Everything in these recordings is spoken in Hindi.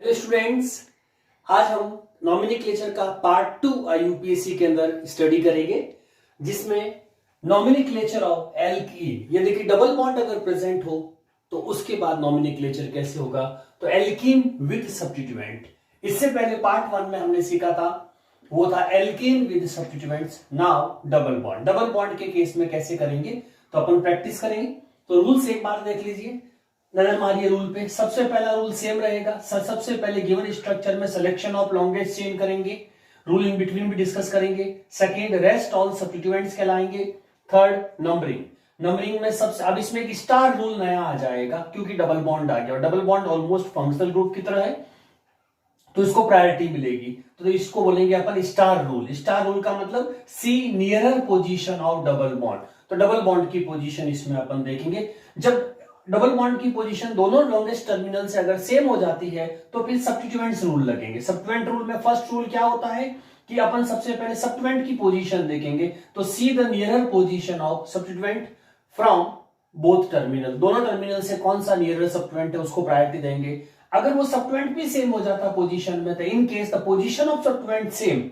तो स्टूडेंट्स, आज हम नॉमेनक्लेचर का पार्ट 2 यूपीएससी के अंदर स्टडी करेंगे, जिसमें नॉमेनक्लेचर ऑफ एल्कीन, यानी कि डबल बॉन्ड अगर प्रेजेंट हो तो उसके बाद नॉमेनक्लेचर कैसे होगा। तो एल्कीन विद सब्स्टिट्यूएंट, इससे पहले पार्ट 1 में हमने सीखा था, वो था alkene with substituents. Now double bond के केस में कैसे करेंगे तो अपन प्रैक्टिस करेंगे। तो रूल्स एक बार देख लीजिए, नजर मारिए रूल पे। सबसे पहला रूल सेम रहेगा, सबसे पहले गिवन स्ट्रक्चर में सिलेक्शन ऑफ लॉन्गेस्ट चेन करेंगे, रूल इन बिटवीन भी डिस्कस करेंगे। सेकंड, रेस्ट ऑल सब्स्टिट्यूएंट्स कहलाएंगे। थर्ड, नंबरिंग में सबसे, अब इसमें एक स्टार रूल नया आ जाएगा क्योंकि डबल बॉन्ड आ गया और double bond almost functional group की तरह है, तो इसको प्रायोरिटी मिलेगी। तो इसको बोलेंगे अपन स्टार रूल। स्टार रूल का मतलब see nearer position of double bond. तो डबल बॉन्ड की पोजीशन इसमें अपन देखेंगे। जब डबल बॉन्ड की पोजीशन दोनों लॉन्गेस्ट टर्मिनल से अगर सेम हो जाती है तो फिर सब्स्टिट्यूएंट्स रूल लगेंगे। सब्स्टिट्यूएंट रूल में फर्स्ट रूल क्या होता है कि अपन सबसे पहले सब्स्टिट्यूएंट की पोजीशन देखेंगे, तो सी the nearer position of substituent from both terminal. दोनों टर्मिनल से कौन सा नियरर सब्स्टिट्यूएंट है उसको प्रायोरिटी देंगे। अगर वो सब्स्टिट्यूएंट भी सेम हो जाता पोजीशन में, तो in case the position of substituent same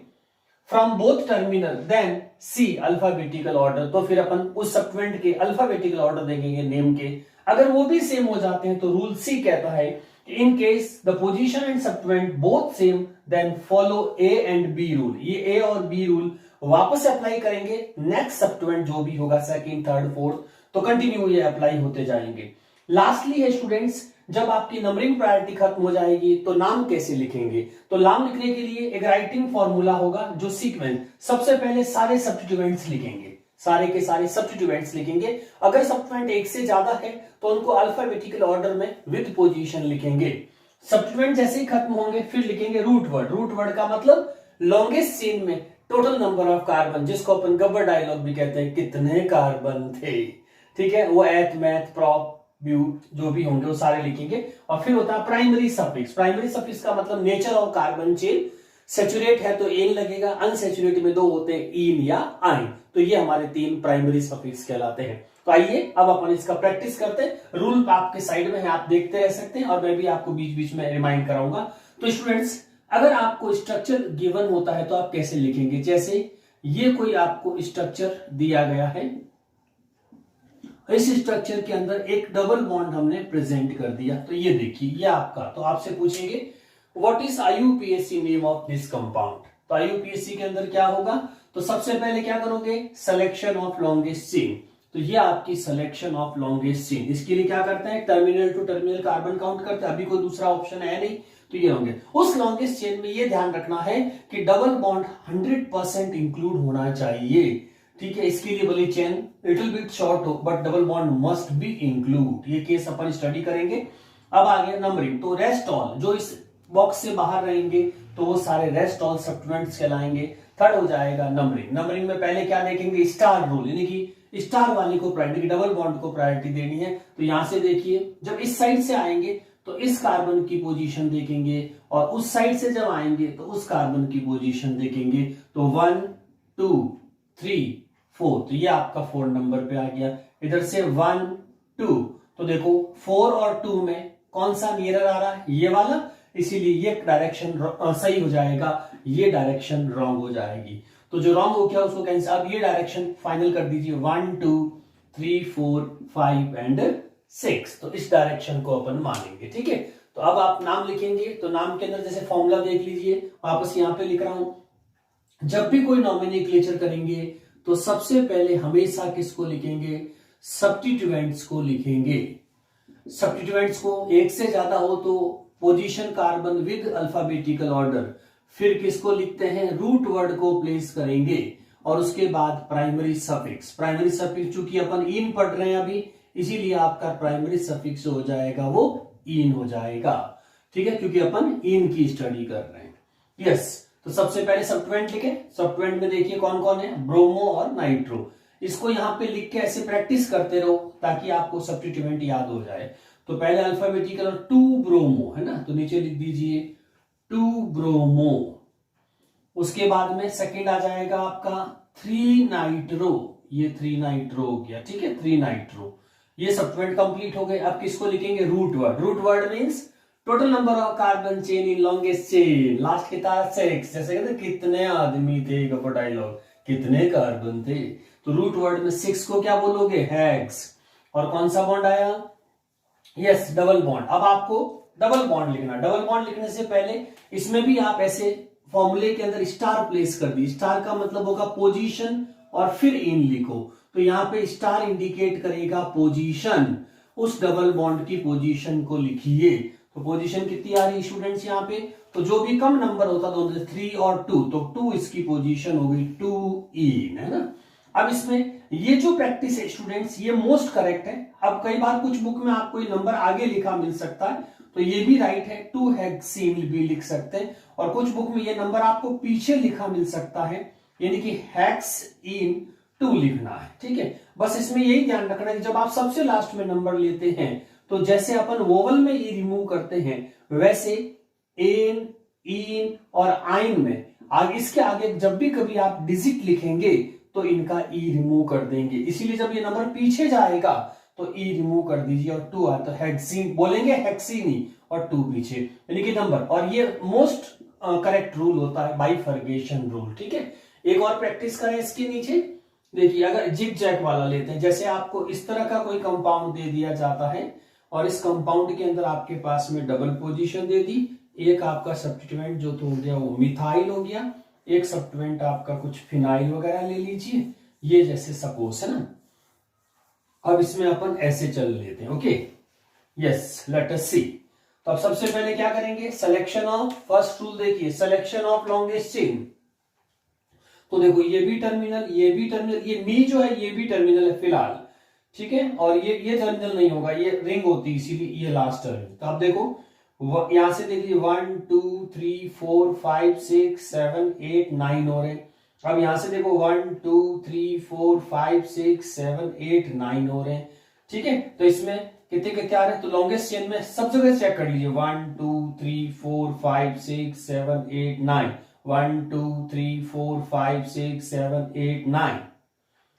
from both terminal then see alphabetical order. तो फिर अपन उस सब्स्टिट्यूएंट के अल्फाबेटिकल ऑर्डर देंगे नेम के। अगर वो भी सेम हो जाते हैं तो रूल सी कहता है कि in case the position and substituent both same then follow A and B rule. ये ए और बी रूल वापस अप्लाई करेंगे, नेक्स्ट सब्स्टिट्यूएंट जो भी होगा सेकंड, थर्ड, फोर्थ, तो कंटिन्यू ये अप्लाई होते जाएंगे। लास्टली है स्टूडेंट्स, जब आपकी नंबरिंग प्रायोरिटी खत्म हो जाएगी तो नाम कैसे लिखेंगे। तो नाम लिखने के लिए एक राइटिंग फॉर्मूला होगा, जो सीक्वेंस, सबसे पहले सारे सब्स्टिट्यूएंट्स लिखेंगे, सारे के सारे सब्स्टिट्यूएंट्स लिखेंगे। अगर सब्स्टिट्यूएंट एक से ज्यादा है तो उनको अल्फाबेटिकल ऑर्डर में विद पोजीशन लिखेंगे। सब्स्टिट्यूएंट जैसे ही खत्म होंगे फिर लिखेंगे रूट वर्ड। रूट वर्ड का मतलब लॉन्गेस्ट चेन में टोटल नंबर ऑफ कार्बन, जिसको अपन गब्बर डायलॉग भी कहते हैं, कितने कार्बन थे, ठीक है, वो एथ, मैथ, प्रॉप, ब्यूट जो भी होंगे वो सारे लिखेंगे। और फिर होता है प्राइमरी सफिक्स। प्राइमरी सफिक्स का मतलब nature of carbon chain, saturate है तो एन लगेगा, अनसेचुरेट में दो होते हैं, इन या आइन। तो ये हमारे 3 प्राइमरी सफिक्स कहलाते हैं। तो आइए अब अपन इसका प्रैक्टिस करते हैं। रूल आपके साइड में है, आप देखते रह सकते हैं और मैं भी आपको बीच बीच में रिमाइंड कराऊंगा। तो स्टूडेंट्स, अगर आपको स्ट्रक्चर गिवन होता है तो आप कैसे लिखेंगे। जैसे ये कोई आपको स्ट्रक्चर दिया गया है, इस स्ट्रक्चर के अंदर एक डबल बॉन्ड हमने प्रेजेंट कर दिया, तो ये देखिए ये आपका। तो आपसे पूछेंगे what is IUPAC name of this compound. तो आईयूपीएसी के अंदर क्या होगा, तो सबसे पहले क्या करोगे, सिलेक्शन ऑफ लॉन्गेस्ट चेन। तो ये आपकी सिलेक्शन ऑफ लॉन्गेस्ट चेन। इसके लिए क्या करते हैं, terminal to terminal carbon count करते हैं, अभी कोई दूसरा ऑप्शन है नहीं, तो ये होंगे। उस लॉन्गेस्ट चेन में ये ध्यान रखना है कि डबल बॉन्ड 100% इंक्लूड होना चाहिए, ठीक है। इसके लिए बोली चेन लिटिल बिट शॉर्ट हो but double bond must be include. ये केस अपन स्टडी करेंगे। अब आ गया नंबरिंग। तो रेस्ट ऑल, जो इस बॉक्स से बाहर रहेंगे तो वो सारे रेस्ट ऑल सब्स्टिट्यूएंट्स कहलाएंगे। थर्ड हो जाएगा नंबरिंग। नंबरिंग में पहले क्या देखेंगे, स्टार रूल, यानी कि स्टार वाले को प्रायोरिटी, डबल बॉन्ड को प्रायोरिटी देनी है। तो यहां से देखिए, जब इस साइड से आएंगे तो इस कार्बन की पोजीशन देखेंगे और उस साइड से जब आएंगे तो उस कार्बन की पोजीशन देखेंगे। तो 1, 2, 3, 4, तो ये आपका 4 नंबर पे आ गया। इधर से 1, 2, तो देखो 4 और 2 में कौन सा नियरर आ रहा है, ये वाला, इसीलिए ये डायरेक्शन सही हो जाएगा, ये डायरेक्शन रॉन्ग हो जाएगी। तो जो रॉन्ग हो गया उसको कैंसिल। अब ये डायरेक्शन फाइनल कर दीजिए, 1, 2, 3, 4, 5 एंड 6। तो इस डायरेक्शन को अपन मानेंगे, ठीक है। तो अब आप नाम लिखेंगे, तो नाम के अंदर जैसे फॉर्मूला देख लीजिए, वापस यहां पे लिख रहा हूं। जब भी कोई नॉमेनक्लेचर करेंगे तो सबसे पहले हमेशा किसको लिखेंगे, सब्स्टिट्यूएंट्स को लिखेंगे। सब्स्टिट्यूएंट्स को एक से ज्यादा हो तो position carbon with alphabetical order, फिर किसको लिखते हैं, रूट वर्ड को प्लेस करेंगे और उसके बाद प्राइमरी सफिक्स। प्राइमरी सफिक्स चूंकि अपन इन पढ़ रहे हैं अभी, इसीलिए आपका प्राइमरी सफिक्स हो जाएगा वो इन हो जाएगा, ठीक है, क्योंकि अपन इन की स्टडी कर रहे हैं। यस, तो सबसे पहले सब्स्टिट्यूएंट लिखे। सब्स्टिट्यूएंट में देखिए कौन कौन है, ब्रोमो और नाइट्रो। इसको यहां पे लिख के ऐसे प्रैक्टिस करते रहो ताकि आपको सब्स्टिट्यूएंट याद हो जाए। तो पहले अल्फाबेटिकल 2 ब्रोमो है ना, तो नीचे लिख दीजिए 2 ब्रोमो। उसके बाद में सेकंड आ जाएगा आपका 3 नाइट्रो, ये 3 नाइट्रो हो गया, ठीक है, 3 नाइट्रो। ये सब्स्टिट्यूएंट कंप्लीट हो गए। अब किसको लिखेंगे, root word. Root word means total number of carbon chain in longest chain, last के था 6, जैसे कहते कितने आदमी थे का डायलॉग, कितने कार्बन थे, तो रूट वर्ड में 6 को क्या बोलोगे, हेक्स। और कौन सा बॉन्ड आया, यस डबल बॉन्ड। अब आपको डबल बॉन्ड लिखना, डबल बॉन्ड लिखने से पहले इसमें भी आप ऐसे फॉर्मूले के अंदर स्टार प्लेस कर दी, स्टार का मतलब होगा पोजीशन और फिर इन लिखो, तो यहाँ पे स्टार इंडिकेट करेगा पोजीशन, उस डबल बॉन्ड की पोजीशन को लिखिए। तो पोजीशन कितनी आ रही स्टूडेंट्स यहाँ पे, तो जो भी कम नंबर होता दोनों से 3 और 2, तो 2 इसकी पोजीशन हो गई 2 इन, है ना। अब इसमें ये जो प्रैक्टिस है स्टूडेंट्स ये मोस्ट करेक्ट है। अब कई बार कुछ बुक में आपको ये नंबर आगे लिखा मिल सकता है, तो ये भी राइट है, 2 हेक्सीन भी लिख सकते हैं, और कुछ बुक में ये नंबर आपको पीछे लिखा मिल सकता है, यानी कि हेक्स इन 2 लिखना है, ठीक है। बस इसमें यही ध्यान रखना है कि जब आप सबसे लास्ट में नंबर लेते हैं तो जैसे अपन वोवल में ई रिमूव करते हैं वैसे एन, इन और आइन में आगे इसके आगे जब भी कभी आप डिजिट लिखेंगे तो इनका ई रिमूव कर देंगे, इसीलिए जब ये नंबर पीछे जाएगा तो ई रिमूव कर दीजिए और 2 आए तो हेक्सीन बोलेंगे, हेक्सीनी और 2 पीछे, यानी कि नंबर। और ये मोस्ट करेक्ट रूल होता है, बाइफर्गेशन रूल, ठीक है। एक और प्रैक्टिस करें इसके नीचे, देखिए अगर जिग जैग वाला लेते हैं, जैसे आपको इस तरह का कोई कंपाउंड दे दिया जाता है और इस कंपाउंड के अंदर आपके पास में डबल पोजीशन दे दी, एक आपका सब्स्टिट्यूएंट जो तो हो गया वो मिथाइल हो गया, एक सब्स्टिट्यूएंट आपका कुछ फिनाइल वगैरह ले लीजिए, ये जैसे सपोज है ना। अब इसमें अपन ऐसे चल लेते हैं, ओके, यस लेट अस सी। तो अब सबसे पहले क्या करेंगे, सिलेक्शन ऑफ, फर्स्ट रूल देखिए, सिलेक्शन ऑफ लॉन्गेस्ट चेन। तो देखो ये भी टर्मिनल, ये भी टर्मिनल, ये मी जो है ये भी टर्मिनल है फिलहाल, ठीक है, और ये टर्मिनल नहीं होगा, ये रिंग होती है, इसीलिए ये लास्ट टर्मिनल। तो आप देखो यहां से देखिए 1 2 3 4 5 6 7 8 9 हो रहे। अब यहां से देखो 1 2 3 4 5 6 7 8 9 हो रहे, ठीक है। तो इसमें कितने कितने आ रहे हैं, तो लॉन्गेस्ट चेन में सब जगह चेक कर लीजिए, 1 2 3 4 5 6 7 8 9, 1 2 3 4 5 6 7 8 9,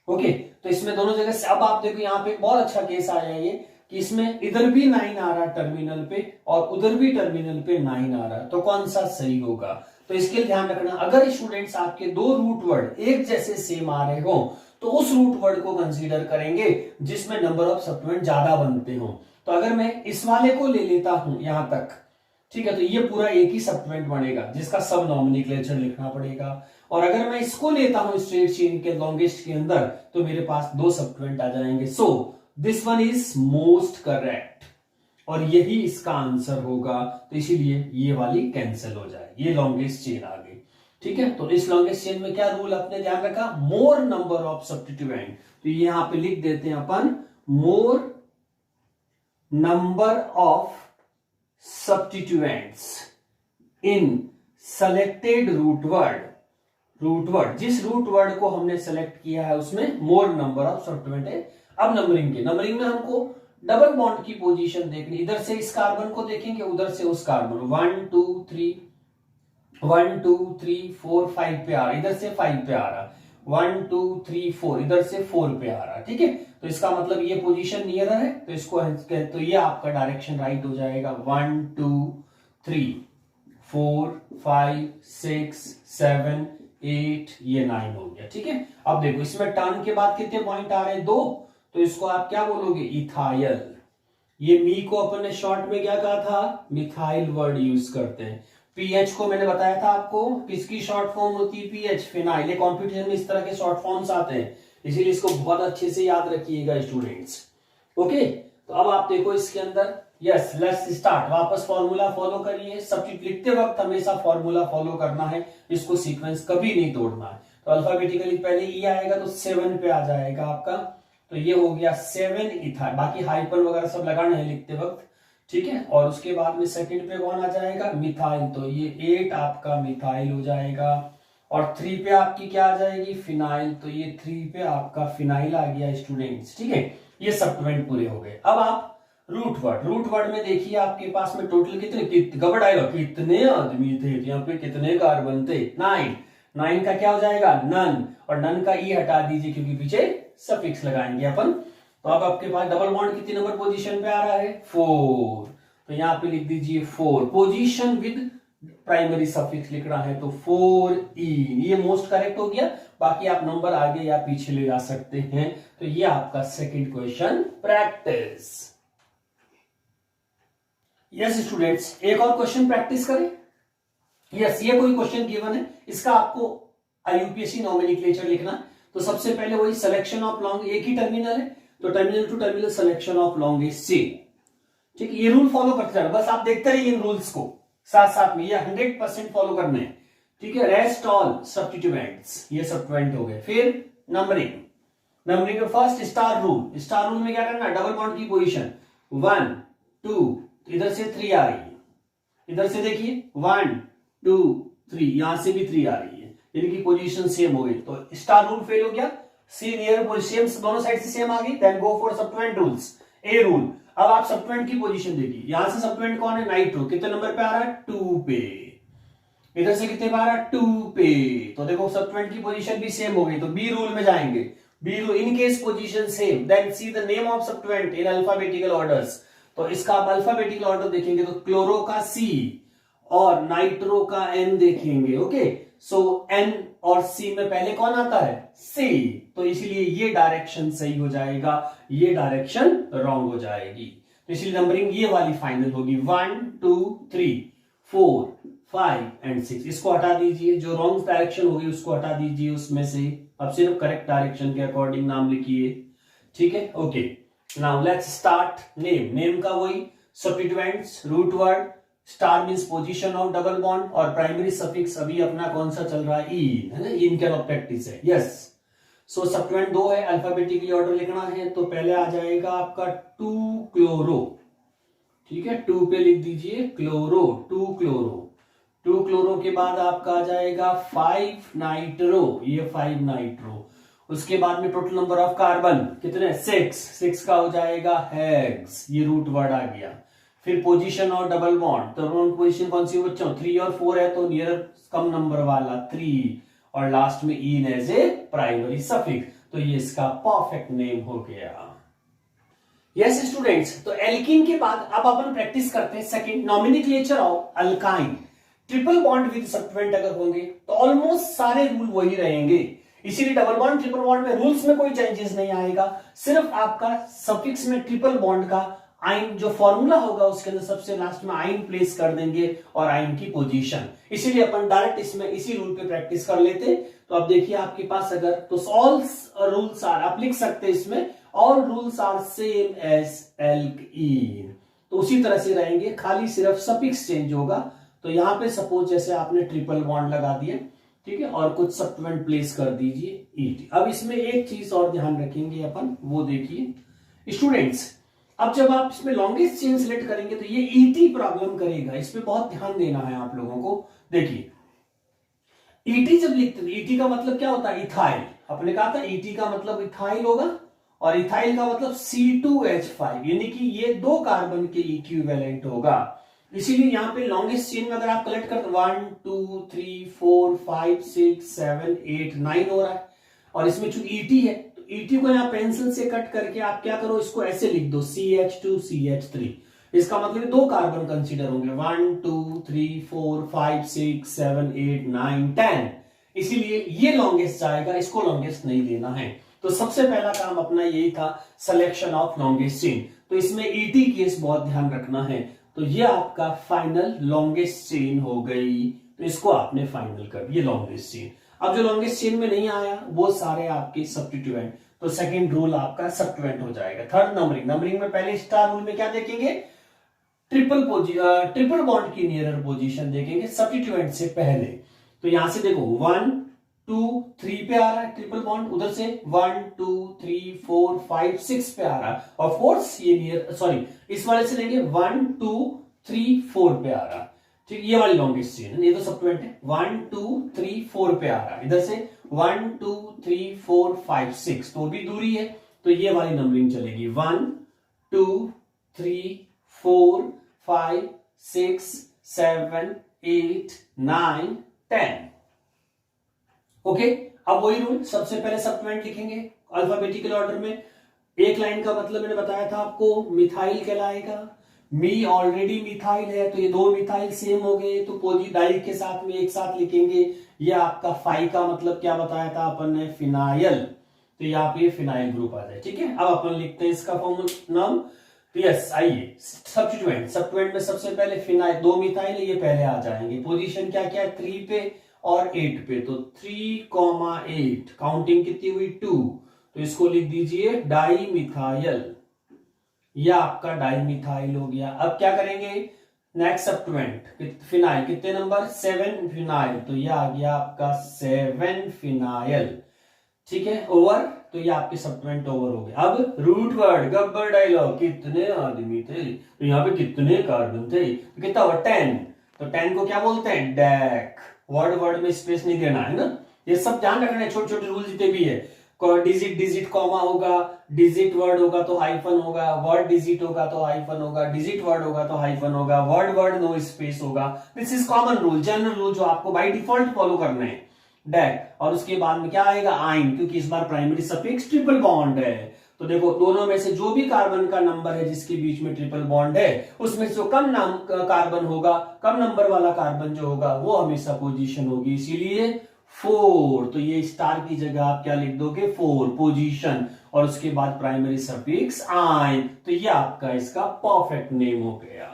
ओके। तो इसमें दोनों जगह से अब आप देखो यहाँ पे बहुत अच्छा केस आया ये कि इसमें इधर भी 9 आ रहा है टर्मिनल पे और उधर भी टर्मिनल पे 9 आ रहा है, तो कौन सा सही होगा। तो इसके लिए ध्यान रखना, अगर स्टूडेंट्स आपके दो रूट वर्ड एक जैसे सेम आ रहे हो तो उस रूट वर्ड को कंसीडर करेंगे जिसमें नंबर ऑफ सब्स्टिट्यूएंट ज्यादा बनते हो। तो अगर मैं इस वाले को ले लेता हूं यहां तक, ठीक है, तो ये पूरा एक ही सब्स्टिट्यूएंट बनेगा जिसका सब नॉमिनक्लेचर लिखना पड़ेगा। और अगर मैं इसको लेता हूं स्ट्रेट चेन के लॉन्गेस्ट के अंदर तो मेरे पास 2 सब्स्टिट्यूएंट आ जाएंगे। So this one is most correct और यही इसका आंसर होगा, तो इसीलिए ये वाली कैंसिल हो जाए, ये लॉन्गेस्ट चेन आ गई, ठीक है। तो इस लॉन्गेस्ट चेन में क्या रूल आपने ध्यान रखा, मोर नंबर ऑफ सब्स्टिट्यूएंट, तो यहां पे लिख देते हैं अपन more number of substituents in selected root word, root word जिस रूट वर्ड को हमने सेलेक्ट किया है उसमें मोर नंबर ऑफ सब्स्टिट्यूएंट है। अब नंबरिंग में हमको डबल बॉन्ड की पोजीशन देखनी, इधर से इस कार्बन को देखेंगे उधर से उस कार्बन, 1 2 3 1 2 3 4 5 पे आ रहा, इधर से 5 पे आ रहा, 1 2 3 4 इधर से 4 पे आ रहा, ठीक है। तो इसका मतलब ये पोजीशन नियर है, तो इसको तो ये आपका डायरेक्शन राइट हो जाएगा, 1 2 3 4 5 6 7 8, ये 9 हो गया, ठीक है। अब देखो इसमें टर्न के बाद कितने पॉइंट आ रहे हैं, 2, तो इसको आप क्या बोलोगे, इथाइल। ये मी को अपन ने शॉर्ट में क्या कहा था, मिथाइल वर्ड यूज करते हैं। पीएच को मैंने बताया था आपको, किसकी शॉर्ट फॉर्म होती है, पीएच, फिनाइल। कॉम्पिटिशन में इस तरह के शॉर्ट फॉर्म्स आते हैं, इसीलिए इसको बहुत अच्छे से याद रखिएगा स्टूडेंट्स, ओके। तो अब आप देखो इसके अंदर, यस लेट्स स्टार्ट, वापस फॉर्मूला फॉलो करिए, सब चीज लिखते वक्त हमेशा फॉर्मूला फॉलो करना है, इसको सीक्वेंस कभी नहीं तोड़ना है। तो अल्फाबेटिकली पहले ई आएगा तो 7 पे आ जाएगा आपका, तो ये हो गया 7 इथाइल, बाकी हाइपन वगैरह सब लगाना है लिखते वक्त, ठीक है। और उसके बाद में सेकंड पे कौन आ जाएगा, मिथाइल, तो ये 8 आपका मिथाइल हो जाएगा। और 3 पे आपकी क्या आ जाएगी, फिनाइल, तो ये 3 पे आपका फिनाइल आ गया स्टूडेंट्स, ठीक है। ये सब्स्टिट्यूएंट पूरे हो गए। अब आप रूट वर्ड में देखिए आपके पास में टोटल कितने, गबड़ आएगा, कितने आदमी थे, यहाँ पे कितने कार्बन थे, 9 का क्या हो जाएगा, नन, और नन का ई हटा दीजिए क्योंकि पीछे सफिक्स लगाएंगे अपन। तो अब आपके पास डबल बॉन्ड कितनी नंबर पोजीशन पे आ रहा है, 4, तो यहां पे लिख दीजिए 4। पोजीशन विद प्राइमरी सफिक्स लिखना है तो 4e, ये मोस्ट करेक्ट हो गया। बाकी आप नंबर आगे या पीछे ले जा सकते हैं। तो ये आपका second question practice. Yes students, एक और क्वेश्चन प्रैक्टिस करें। यस, ये कोई क्वेश्चन गिवन है, इसका आपको आईयूपीएससी नॉमेनक्लेचर लिखना है। तो सबसे पहले वही सिलेक्शन ऑफ लॉन्ग, एक ही टर्मिनल है तो terminal to terminal selection of longest chain. ठीक है, ये रूल फॉलो करते जाना, बस आप देखते रहिए इन रूल्स को साथ साथ में, ये 100% फॉलो करने हैं। ठीक है, रेस्ट ऑल सब्स्टिट्यूएंट्स, ये सब्स्टिट्यूएंट हो गए। फिर नंबरिंग, नंबरिंग में first star rule. Star rule में क्या करना है, डबल बॉन्ड की पोजीशन 1 2, इधर से 3 आ रही है, इधर से देखिए 1 2 3, यहां से भी 3 आ रही है, इनकी पोजीशन सेम हो गई तो स्टार रूल फेल हो गया। सी नियर सेम, दोनों साइड से सेम आ गई, then go for substituent rules. A rule, अब आप सब्स्टिट्यूएंट की पोजीशन देखिए, यहां से सब्स्टिट्यूएंट कौन है, नाइट्रो, कितने नंबर पे आ रहा है, 2 पे, इधर से कितने पे आ रहा है, 2 पे, तो देखो सब्स्टिट्यूएंट की पोजीशन भी सेम हो गई। तो बी रूल में जाएंगे, B rule, in case position same then see the name of substituent in alphabetical orders. तो इसका आप अल्फाबेटिकल ऑर्डर देखेंगे तो क्लोरो का सी और नाइट्रो का एन देखेंगे। ओके, सो एन और सी में पहले कौन आता है, सी, तो इसलिए ये डायरेक्शन सही हो जाएगा, ये डायरेक्शन रॉन्ग हो जाएगी। तो इसलिए नंबरिंग ये वाली फाइनल होगी 1 2 3 4 5 एंड 6। इसको हटा दीजिए, जो रॉन्ग डायरेक्शन होगी उसको हटा दीजिए उसमें से, अब सिर्फ करेक्ट डायरेक्शन के अकॉर्डिंग नाम लिखिए। ठीक है, okay, now let's start. Name, name का वही substituents, root word, star means position of double bond, और प्राइमरी सफिक्स अभी अपना कौन सा चल रहा है, ई, है ना, इन के प्रैक्टिस है। यस, सो सब्स्टिट्यूएंट 2 है, अल्फाबेटिकली ऑर्डर लिखना है तो पहले आ जाएगा आपका 2 क्लोरो। ठीक है, 2 पे लिख दीजिए क्लोरो, 2 क्लोरो। 2 क्लोरो के बाद आपका आ जाएगा 5 नाइट्रो, ये 5 नाइट्रो। उसके बाद में टोटल नंबर ऑफ कार्बन कितने, 6 का हो जाएगा हेक्स, ये रूट वर्ड आ गया। फिर पोजीशन और डबल बॉन्ड, तो पोजीशन कौन सी बच्चों, 3 और 4 है तो नियर कम नंबर वाला 3, और लास्ट में इन एज ए प्राइमरी सफिक्स, तो ये इसका परफेक्ट नेम हो गया। यस स्टूडेंट्स, तो एल्कीन के बाद अब अपन प्रैक्टिस करते हैं second, nomenclature of alkyne. Triple bond with substituent अगर होंगे तो ऑलमोस्ट सारे रूल वही रहेंगे, इसीलिए डबल बॉन्ड ट्रिपल बॉन्ड में रूल्स में कोई चेंजेस नहीं आएगा, सिर्फ आपका सफिक्स में ट्रिपल बॉन्ड का आइन जो फॉर्मूला होगा उसके अंदर सबसे लास्ट में आइन प्लेस कर देंगे और आइन की पोजीशन, इसीलिए अपन डायरेक्ट इसमें इसी रूल पे प्रैक्टिस कर लेते। तो अब देखिए आपके पास अगर, तो ऑल रूल्स आर, आप लिख सकते हैं इसमें all rules are same as alkene, तो उसी तरह से रहेंगे, खाली सिर्फ सफिक्स चेंज होगा। तो यहां पे सपोज जैसे आपने ट्रिपल बॉन्ड लगा दिया, ठीक है, और कुछ सब्स्टिट्यूएंट प्लेस कर दीजिए ईटी। अब इसमें एक चीज और ध्यान रखेंगे अपन, वो देखिए स्टूडेंट्स, अब जब आप इसमें लॉन्गेस्ट चेन सिलेक्ट करेंगे तो ये ईटी प्रॉब्लम करेगा, इस पे बहुत ध्यान देना है आप लोगों को। देखिए ईटी जब लिखते हैं, ईटी का मतलब क्या होता है, इथाइल, आपने कहा था ईटी का मतलब इथाइल होगा, और इथाइल का मतलब C2H5, यानी कि ये 2 कार्बन के इक्विवेलेंट होगा। इसीलिए यहां पे लॉन्गेस्ट चेन में अगर आप कलेक्ट करते 1 2 3 4 5 6 7 8 9 हो रहा है, और इसमें चूंकि ईटी है तो ईटी को यहां पेंसिल से कट करके आप क्या करो, इसको ऐसे लिख दो CH2 CH3, इसका मतलब 2 कार्बन कंसीडर होंगे 1 2 3 4 5 6 7 8 9 10, इसीलिए ये लॉन्गेस्ट जाएगा, इसको लॉन्गेस्ट नहीं देना है। तो सबसे पहला काम अपना यही था, सिलेक्शन ऑफ लॉन्गेस्ट चेन। तो इसमें ईटी केस बहुत ध्यान रखना है। तो ये आपका फाइनल लॉन्गेस्ट चेन हो गई, तो इसको आपने फाइनल कर दिया लॉन्गेस्ट चेन। अब जो लॉन्गेस्ट चेन में नहीं आया वो सारे आपके सब्स्टिट्यूएंट, तो सेकंड रूल आपका सब्स्टिट्यूएंट हो जाएगा। थर्ड नंबरिंग, नंबरिंग में पहले स्टार रूल में क्या देखेंगे, ट्रिपल बॉन्ड की नियरर पोजीशन देखेंगे सब्स्टिट्यूएंट से पहले। तो यहां से देखो 1 2 3 पे आ रहा है ट्रिपल बॉन्ड, उधर से 1 2 3 4 5 6 पे आ रहा है, ऑफ कोर्स ये नियर, सॉरी इस वाले से लेंगे 1 2 3 4 पे आ रहा है, ठीक, ये वाली लॉन्गेस्ट चेन है, ये तो सब्स्टिट्यूएंट है। 1 2 3 4 पे आ रहा है, इधर से 1 2 3 4 5 6, तो भी दूरी है, तो ये वाली नंबरिंग चलेगी 1 2 3 4 5 6 7 8 9 10। ओके, अब वही रूल, सबसे पहले सब्स्टिट्यूएंट लिखेंगे अल्फाबेटिकल ऑर्डर में। एक लाइन का मतलब मैंने बताया था आपको, मिथाइल कहलाएगा, मी ऑलरेडी मिथाइल है, तो ये दो मिथाइल सेम हो गए, तो पोजी डाई के साथ में एक साथ लिखेंगे। ये आपका फाई का मतलब क्या बताया था अपन ने, फिनाइल, तो यहाँ पे फिनाइल ग्रुप आ जाए। ठीक है, अब अपन लिखते हैं इसका फॉर्मूला नाम। तो यस, आइए सब्स्टिट्यूएंट, सब्स्टिट्यूएंट में सबसे पहले फिनाइल, दो मिथाइल ये पहले आ जाएंगे। पोजीशन क्या क्या है, 3 पे और 8 पे, तो 3,8 काउंटिंग कितनी हुई 2, तो इसको लिख दीजिए डाई मिथाइल, यह आपका डाई मिथाइल हो गया। अब क्या करेंगे, नेक्स्ट सब्स्टिट्यूएंट फिनाइल, कितने नंबर 7 फिनाइल, तो यह आ गया आपका 7 फिनाइल। ठीक है, ओवर, तो ये आपके सब्स्टिट्यूएंट ओवर हो गए। अब रूट वर्ड गब्बर डायलॉग, कितने आदमी थे, तो यहाँ पे कितने कार्बन थे, तो कितना हुआ 10, तो 10 को क्या बोलते हैं, डैक। वर्ड में स्पेस नहीं देना है ना, ये सब ध्यान रखना है, छोटे छोटे रूल जितने भी है। डिजिट कॉमा होगा, डिजिट वर्ड होगा तो हाइफन होगा, वर्ड डिजिट होगा तो हाइफन होगा, डिजिट वर्ड होगा तो हाइफन होगा, वर्ड नो स्पेस होगा। This is common rule, general rule जो आपको बाय डिफॉल्ट फॉलो करने हैं। डैक, और उसके बाद में क्या आएगा, आइन, क्योंकि इस बार प्राइमरी सफिक्स ट्रिपल बॉन्ड है। तो देखो दोनों में से जो भी कार्बन का नंबर है जिसके बीच में ट्रिपल बॉन्ड है, उसमें जो कम नाम कार्बन होगा, कम नंबर वाला कार्बन जो होगा वो हमेशा पोजीशन होगी, इसीलिए 4। तो ये स्टार की जगह आप क्या लिख दोगे, 4 पोजीशन, और उसके बाद प्राइमरी सफिक्स आइन, तो ये आपका इसका परफेक्ट नेम हो गया।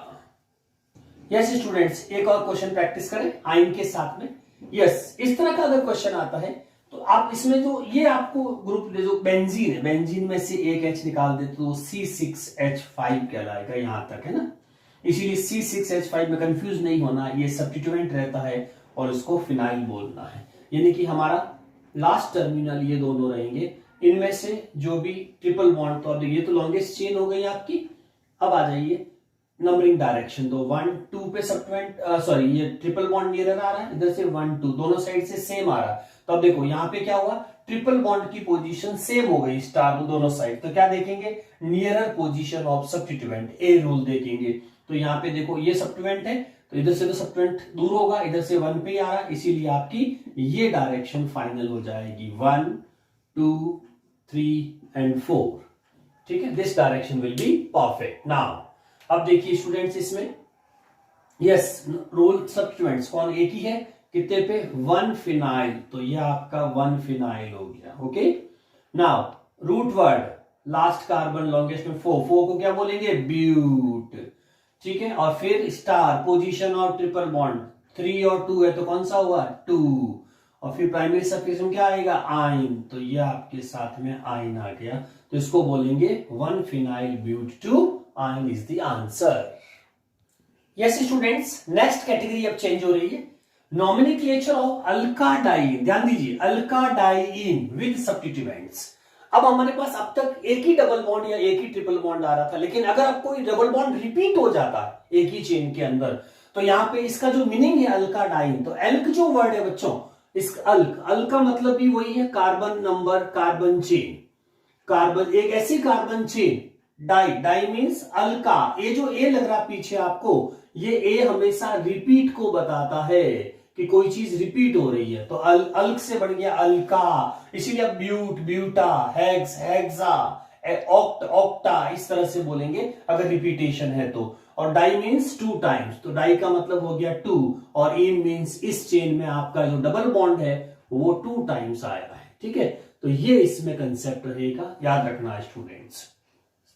यस स्टूडेंट्स, एक और क्वेश्चन प्रैक्टिस करें आइन के साथ में। यस, इस तरह का अगर क्वेश्चन आता है तो आप इसमें जो ये आपको ग्रुप जो बेंजीन है, बेंजीन में से एक H निकाल दे तो C6H5 कहलाएगा, यहां तक है ना। इसीलिए C6H5 में कंफ्यूज नहीं होना, ये सब्स्टिट्यूएंट रहता है और इसको फिनाइल बोलना है, यानी कि हमारा लास्ट टर्मिनल ये दोनों रहेंगे। इनमें से जो भी ट्रिपल बॉन्ड, तो अब ये तो लॉन्गेस्ट चेन हो गई आपकी। अब आ जाइए नंबरिंग डायरेक्शन, तो 1 2 पे सब्स्टिट्यूएंट, सॉरी ये ट्रिपल बॉन्ड नियर आ रहा है, इधर से 1 2 दोनों साइड से सेम आ रहा है। तो अब देखो यहाँ पे क्या हुआ, ट्रिपल बॉन्ड की पोजीशन सेम हो गई स्टार दोनों साइड, तो क्या देखेंगे, nearer position of substituent, a rule देखेंगे। तो यहाँ पे देखो ये सब्स्टिट्यूएंट है, तो इधर से तो सब्स्टिट्यूएंट दूर होगा, इधर से 1 पे आ रहा है, इसीलिए आपकी ये डायरेक्शन फाइनल हो जाएगी 1 2 3 एंड 4। ठीक है, this direction will be perfect. Now अब देखिए स्टूडेंट्स, इसमें यस रोल सब्स्टिट्यूएंट्स कौन, एक ही है, कितने पे 1 फिनाइल, तो ये आपका 1 फिनाइल हो गया। Okay, now root word last carbon longest में 4 को क्या बोलेंगे, ब्यूट। ठीक है, और फिर star position of triple bond 3 और 2 है, तो कौन सा हुआ 2, और फिर प्राइमरी सफिक्स में क्या आएगा, आइन, तो ये आपके साथ में आइन आ गया, तो इसको बोलेंगे 1 फिनाइल ब्यूट 2 आइन is the answer. Yes students, next category अब चेंज हो रही है, नॉमेनक्लेचर ऑफ अल्काडाइन। ध्यान दीजिए, अल्काडाइन विद सब्स्टिट्यूएंट्स। अब हमारे पास अब तक एक ही डबल बॉन्ड या एक ही ट्रिपल बॉन्ड आ रहा था, लेकिन अगर अब कोई डबल बॉन्ड रिपीट हो जाता है एक ही चेन के अंदर, तो यहां पे इसका जो मीनिंग है अल्काडाइन, तो एल्क जो वर्ड है बच्चों, इस अल्क का मतलब भी वही है, carbon number, carbon chain, carbon एक ऐसी carbon chain, di means alka, ये जो ए लग रहा पीछे आपको, ये ए हमेशा रिपीट को बताता है कि कोई चीज रिपीट हो रही है, तो अल्क से बन गया अल्का, इसीलिए आप but, buta, hex, hexa, oct, octa इस तरह से बोलेंगे अगर रिपीटेशन है तो। और डाई मीन्स 2 टाइम्स, तो डाई का मतलब हो गया 2, और इन मीन्स इस चेन में आपका जो डबल बॉन्ड है वो 2 टाइम्स आया है। ठीक है, तो ये इसमें कंसेप्ट रहेगा, याद रखना स्टूडेंट्स।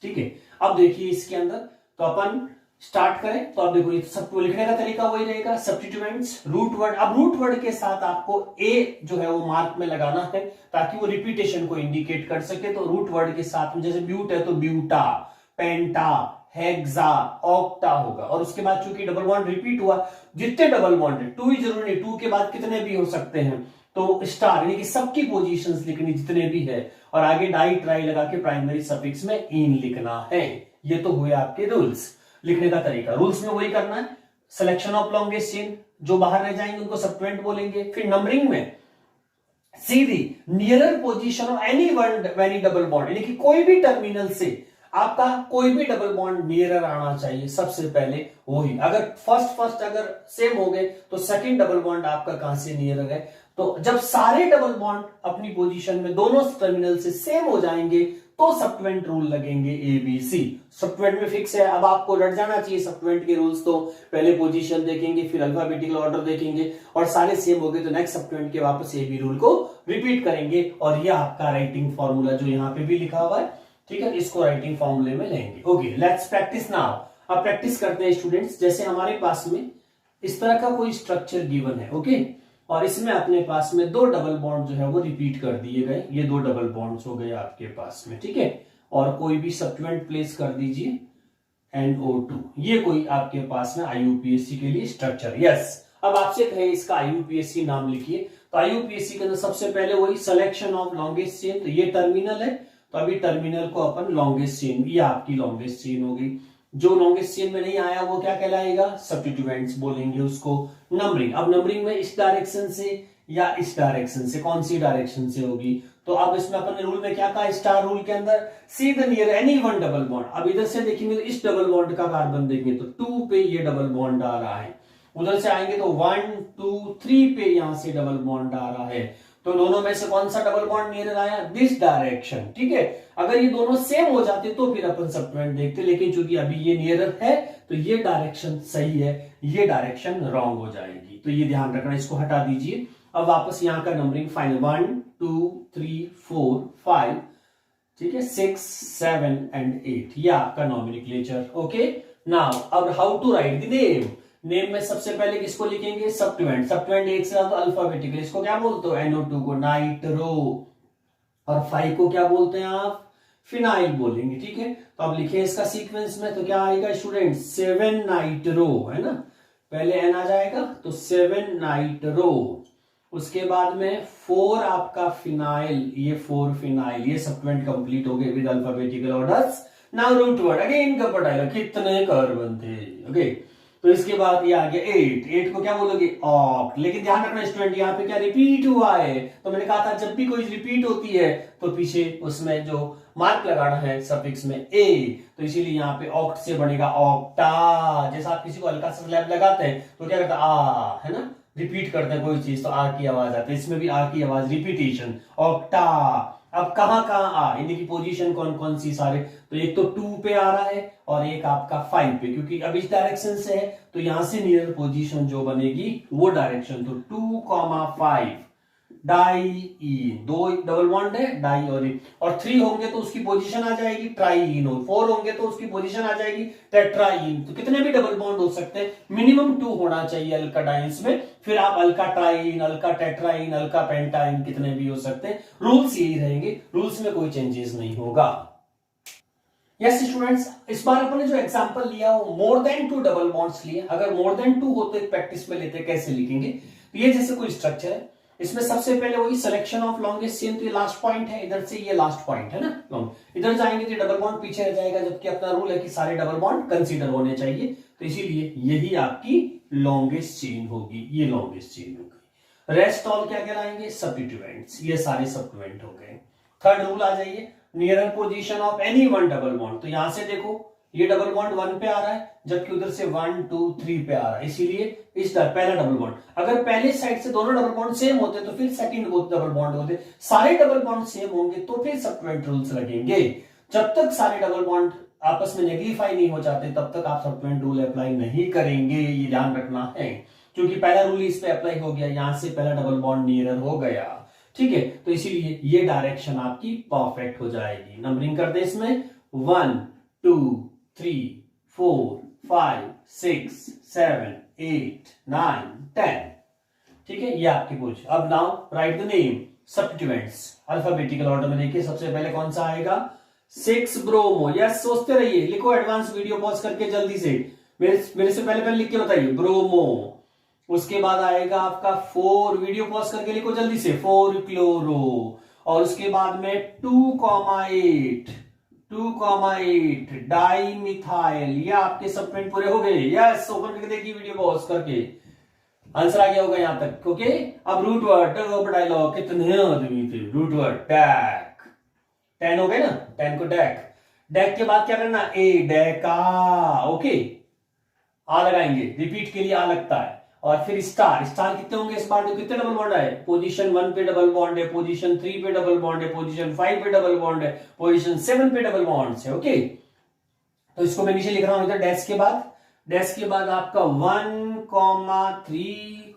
ठीक है, अब देखिए इसके अंदर, तो अपन स्टार्ट करें, तो अब देखो ये सबको लिखने का तरीका वही रहेगा, सब्स्टिट्यूएंट्स, रूट वर्ड। अब रूट वर्ड के साथ आपको ए जो है वो मार्क में लगाना है ताकि वो रिपीटेशन को इंडिकेट कर सके। तो रूट वर्ड के साथ में जैसे ब्यूट है तो ब्यूटा, पेंटा, हेक्सा, ऑक्टा होगा, और उसके बाद चूंकि डबल बॉन्ड रिपीट हुआ, जितने डबल बॉन्ड है 2 ही जरूरी नहीं, 2 के बाद कितने भी हो सकते हैं, तो स्टार यानी कि सबकी पोजीशंस लिखनी जितने भी है, और आगे डाई ट्राई लगा के प्राइमरी सफिक्स में इन लिखना है। ये तो हुए आपके रूल्स, लिखने का तरीका। रूल्स में वही करना है, सिलेक्शन ऑफ लॉन्गेस्ट चेन, जो बाहर रह जाएंगे उनको सब्स्टिट्यूएंट बोलेंगे। फिर नंबरिंग में सीधी nearer position of any one any double bond, यानी कि कोई भी टर्मिनल से आपका कोई भी डबल बॉन्ड नियरर आना चाहिए सबसे पहले वही। अगर फर्स्ट अगर सेम हो गए तो सेकंड डबल बॉन्ड आपका कहां से नियरर है, तो जब सारे डबल बॉन्ड अपनी पोजीशन में दोनों टर्मिनल से सेम हो जाएंगे तो सब्स्टिट्यूएंट रूल लगेंगे ABC। सब्स्टिट्यूएंट में फिक्स है। अब आपको रट जाना चाहिए सब्स्टिट्यूएंट के रूल्स, तो पहले पोजीशन देखेंगे, फिर अल्फाबेटिकल ऑर्डर देखेंगे, और सारे सेम हो गए तो नेक्स्ट सब्स्टिट्यूएंट के वापस AB रूल को रिपीट करेंगे, और ये आपका राइटिंग फॉर्मूला जो यहाँ पे भी लिखा हुआ है, ठीक है, इसको राइटिंग फॉर्मूले में लेंगे। Okay, let's practice now. अब प्रैक्टिस करते हैं स्टूडेंट्स। जैसे हमारे पास में इस तरह का कोई स्ट्रक्चर गिवन है, ओके, और इसमें अपने पास में दो डबल बॉन्ड जो है वो रिपीट कर दिए गए। ये दो डबल बॉन्ड्स हो गए आपके पास में, ठीक है, और कोई भी सब्स्टिट्यूएंट प्लेस कर दीजिए NO2। ये कोई आपके पास में IUPAC के लिए स्ट्रक्चर। यस, अब आपसे कहे इसका IUPAC नाम लिखिए, तो IUPAC के अंदर सबसे पहले वही सिलेक्शन ऑफ लॉन्गेस्ट चेन, तो ये टर्मिनल है, तो अभी टर्मिनल को अपन लॉन्गेस्ट चेन, ये आपकी लॉन्गेस्ट चेन होगी। जो लॉन्गेस्ट चेन में नहीं आया वो क्या कहलाएगा, सब्स्टिट्यूएंट्स बोलेंगे उसको। नंबरिंग, अब नंबरिंग में इस डायरेक्शन से या इस डायरेक्शन से, कौन सी डायरेक्शन से होगी, तो अब इसमें अपन ने रूल में क्या कहा, स्टार रूल के अंदर see the near any one double bond. अब इधर से देखेंगे तो इस डबल बॉन्ड का कार्बन देखेंगे तो 2 पे ये डबल बॉन्ड आ रहा है, उधर से आएंगे तो 1 2 3 पे यहां से डबल बॉन्ड आ रहा है, तो दोनों में से कौन सा डबल बॉन्ड नियर आया, दिस डायरेक्शन, ठीक है। अगर ये दोनों सेम हो जाते तो फिर अपन सब्स्टिट्यूएंट देखते, लेकिन चूंकि अभी ये नियरर है तो ये डायरेक्शन सही है, ये डायरेक्शन रॉन्ग हो जाएगी, तो ये ध्यान रखना, इसको हटा दीजिए। अब वापस यहां का नंबरिंग फाइनल 1 2 3 4 5, ठीक है, 6 7 एंड 8, ये आपका नॉमेनक्लेचर। ओके, नाउ अब how to write the name. Name में सबसे पहले किसको लिखेंगे, सब्स्टिट्यूएंट। सब्स्टिट्यूएंट एक से ज्यादा तो अल्फाबेटिकल, इसको क्या बोलते हो, NO2 को नाइट्रो, और 5 को क्या बोलते हैं आप, फिनाइल बोलेंगे, ठीक है। तो अब लिखे इसका सीक्वेंस में, तो क्या आएगा स्टूडेंट, 7 नाइट्रो, है ना, पहले N आ जाएगा तो 7 नाइट्रो, उसके बाद में 4 आपका फिनाइल, ये 4 फिनाइल, ये सब्स्टिट्यूएंट कंप्लीट हो गए with alphabetical orders. Now root word again का पढ़ाएगा कितने कार्बन थे, ओके, तो इसके बाद ये आ गया 8 को क्या बोलोगे, ऑक्ट। लेकिन ध्यान रखना स्टूडेंट, यहाँ पे क्या रिपीट हुआ है, तो मैंने कहा था जब भी कोई रिपीट होती है तो पीछे उसमें जो मार्क लगाना है सफिक्स में A, तो इसीलिए यहाँ पे ऑक्ट से बनेगा ऑक्टा। जैसा आप किसी को हल्का सा स्लैब लगाते हैं तो क्या करता है, आ, है ना, रिपीट करते हैं कोई चीज तो आ की आवाज आती है, इसमें भी आ की आवाज, रिपीटेशन, ऑक्टा। अब कहां कहां आ, इनकी पोजीशन कौन कौन सी सारे, तो एक तो 2 पे आ रहा है और एक आपका 5 पे, क्योंकि अब इस डायरेक्शन से है तो यहां से नियर पोजीशन जो बनेगी वो डायरेक्शन, तो 2,5 डाई, दो डबल बॉन्ड है, डाई और 3 होंगे तो उसकी पोजीशन आ जाएगी ट्राईन, और 4 होंगे तो उसकी पोजीशन आ जाएगी टेट्राईन। तो कितने भी डबल बॉन्ड हो सकते हैं, मिनिमम 2 होना चाहिए अल्काडाइंस में, फिर आप Alka trying, Alka tetraene, Alka pentyne कितने भी हो सकते हैं, रूल्स यही रहेंगे, रूल्स में कोई चेंजेस नहीं होगा। यस स्टूडेंट्स, इस बार अपन ने जो एग्जांपल लिया वो मोर देन 2 डबल बॉन्ड्स लिए। अगर मोर देन 2 होते प्रैक्टिस में लेते कैसे लिखेंगे, तो ये जैसे कोई स्ट्रक्चर है, इसमें सबसे पहले वही सिलेक्शन ऑफ लॉन्गेस्ट चेन, तो ये लास्ट पॉइंट है, इधर से ये लास्ट पॉइंट है ना, इधर जाएंगे तो डबल बॉन्ड पीछे रह जाएगा, जबकि अपना रूल है कि सारे डबल बॉन्ड कंसीडर होने चाहिए, तो इसीलिए यही आपकी लॉन्गेस्ट चेन होगी, ये लॉन्गेस्ट चेन होगी। रेस्ट ऑल क्या कहलाएंगे, सब्स्टिट्यूएंट्स, ये सारे सब्स्टिट्यूएंट हो गए। थर्ड रूल आ जाइए, nearer position of any one double bond, तो यहां से देखो ये डबल बॉन्ड 1 पे आ रहा है, जबकि उधर से 1 2 3 पे आ रहा है, इसीलिए इस पहला डबल बॉन्ड, अगर पहले साइड से दोनों डबल बॉन्ड सेम होते तो फिर सेकंड डबल बॉन्ड होते, सारे डबल बॉन्ड सेम होंगे तो फिर सब्स्टिट्यूएंट रूल्स लगेंगे। जब तक सारे डबल बॉन्ड आपस में नेगलिफाई नहीं हो जाते तब तक आप सब्स्टिट्यूएंट रूल अप्लाई नहीं करेंगे, ये ध्यान रखना है, क्योंकि पहला रूल इस पे अप्लाई हो गया, यहां से पहला डबल बॉन्ड नियरर हो गया, ठीक है, तो इसीलिए ये डायरेक्शन आपकी परफेक्ट हो जाएगी। नंबरिंग करते हैं इसमें 1 2 3 4 5 6 7 8 9 10, ठीक है, ये आपकी पूछ। अब now right the name substituents, alphabetical order में देखिए, सबसे पहले कौन सा आएगा, 6 ब्रोमो। यस, सोचते रहिए, लिखो एडवांस वीडियो पॉज करके जल्दी से, मेरे से पहले लिख के बताइए, ब्रोमो। उसके बाद आएगा आपका 4, वीडियो पॉज करके लिखो जल्दी से, 4 क्लोरो, और उसके बाद में 2,8 डाई मिथाइल, ये आपके सब्स्टिट्यूएंट पूरे हो गए। यस, ओपन करके देखिए वीडियो पॉज करके, आंसर आ गया होगा यहां तक, ओके। अब रूट वर्ड डायलॉग, कितने आदमी थे, रूट वर्ड डैक, 10 हो गए ना, 10 को डैक, डैक के बाद क्या करना, ए डैका, ओके, आ लगाएंगे, रिपीट के लिए आ लगता है, और फिर स्टार, स्टार कितने होंगे इस बार, तो कितने डबल बॉन्ड है, पोजीशन 1 पे डबल बॉन्ड है, पोजीशन 3 पे डबल बॉन्ड है, पोजीशन 5 पे डबल बॉन्ड है, पोजीशन 7 पे डबल बॉन्ड है। ओके, तो इसको मैं नीचे लिख रहा हूं इधर डैश के बाद, डैश के बाद आपका 1, 3,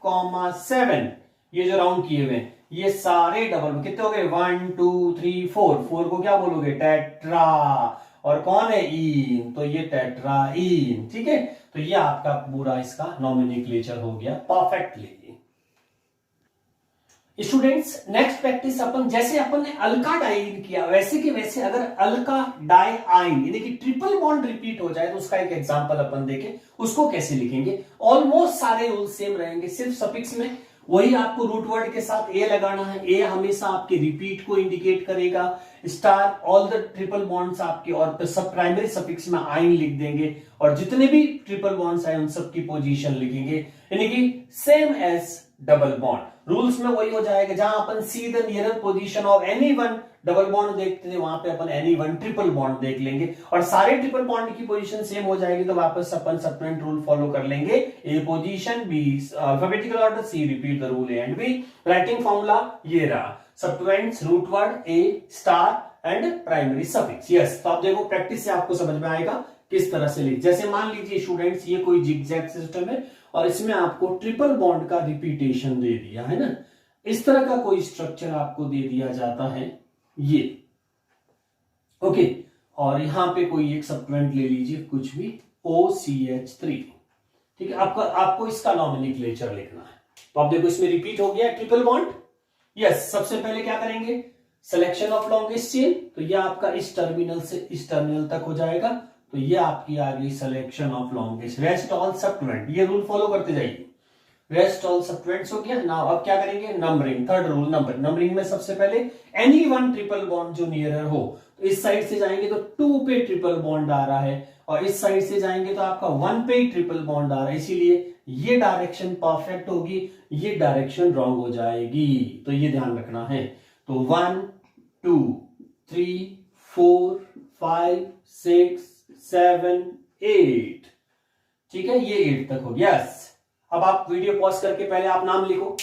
5, 7 ये जो राउंड किए हुए ये सारे डबल कितने हो गए, 1, 2, 3, 4, 4 को क्या बोलोगे, टेट्रा, और कौन है, ईन, तो ये टेट्राईन। ठीक है, तो ये आपका पूरा इसका नॉमेनक्लेचर हो गया परफेक्टली। स्टूडेंट्स नेक्स्ट प्रैक्टिस अपन, जैसे अपन ने अल्का डाइन किया वैसे कि वैसे अगर अल्का डाई आइन यानी कि ट्रिपल बॉन्ड रिपीट हो जाए तो उसका एक एग्जांपल अपन देखें, उसको कैसे लिखेंगे। ऑलमोस्ट सारे रूल सेम रहेंगे, सिर्फ सफिक्स में वही आपको रूट वर्ड के साथ ए लगाना है। ए हमेशा आपके रिपीट को इंडिकेट करेगा, star all the triple bonds आपके, और सब प्राइमरी सफिक्स में आइन लिख देंगे, और जितने भी ट्रिपल बॉन्ड्स आए उन सब की पोजीशन लिखेंगे, यानी कि same as double bond. Rules में वही हो जाएगा, जहां अपन see the nearer position of any one double bond देखते थे वहां पे अपन एनी वन ट्रिपल बॉन्ड देख लेंगे, और सारे ट्रिपल बॉन्ड की पोजीशन सेम हो जाएगी तो वापस अपन सब्स्टिट्यूएंट रूल फॉलो कर लेंगे। A position, B alphabetical order, C repeat the rule A and B. Writing formula ये रहा, substituents, root word, A, star and primary suffix. Yes, तो आप देखो प्रैक्टिस से आपको समझ में आएगा किस तरह से लिख। जैसे मान लीजिए स्टूडेंट्स ये कोई जिगजैग सिस्टम है और इसमें आपको ट्रिपल बॉन्ड का रिपीटेशन दे दिया है ना, इस तरह का कोई स्ट्रक्चर आपको दे दिया जाता है ये। ओके, और यहां पे कोई एक सब्स्टिट्यूएंट ले लीजिए कुछ भी, OCH3। ठीक है, आपको इसका नॉमेनक्लेचर लिखना है। तो आप देखो इसमें रिपीट हो गया ट्रिपल बॉन्ड। यस, सबसे पहले क्या करेंगे, सिलेक्शन ऑफ लॉन्गेस्ट चेन, तो ये आपका इस टर्मिनल से इस टर्मिनल तक हो जाएगा, तो ये आपकी आ गई selection of longest. Rest all substituent, ये रूल फॉलो करते जाइए, रेस्ट ऑल सब्स्टिट्यूएंट्स हो गया। नाउ अब क्या करेंगे, नंबरिंग, थर्ड रूल नंबरिंग में सबसे पहले एनी वन ट्रिपल बॉन्ड जो नियरर हो, तो इस साइड से जाएंगे तो 2 पे ट्रिपल बॉन्ड आ रहा है, और इस साइड से जाएंगे तो आपका 1 पे ही ट्रिपल बॉन्ड आ रहा है, इसीलिए ये डायरेक्शन परफेक्ट होगी, ये डायरेक्शन रॉन्ग हो जाएगी, तो ये ध्यान रखना है। तो 1, 2, 3, 4, 5, 6, 7, 8, ठीक है, ये 8 तक हो गया। यस, अब आप वीडियो पॉज करके पहले आप नाम लिखो,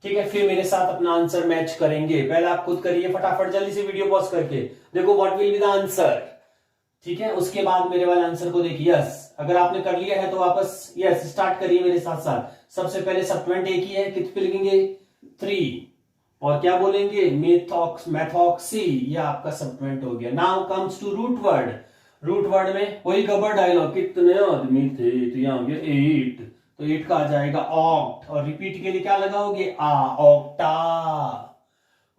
ठीक है, फिर मेरे साथ अपना आंसर मैच करेंगे। पहले आप खुद करिए फटाफट, जल्दी से वीडियो पॉज करके देखो what will be the answer, ठीक है, उसके बाद मेरे वाले आंसर को देखिए। यस, अगर आपने कर लिया है तो वापस यस स्टार्ट करिए मेरे साथ साथ। सबसे पहले सब्स्टिट्यूएंट एक ही है, कितने पे लिखेंगे, 3, और क्या बोलेंगे, मेथॉक्सी, ये आपका सब्स्टिट्यूएंट हो गया। Now comes to root word, root word में वही गबर डायलॉग, कितने आदमी थे, तो यहां हो गया 8, तो 8 का आ जाएगा ऑक्ट, और रिपीट के लिए क्या लगाओगे, ऑक्टा।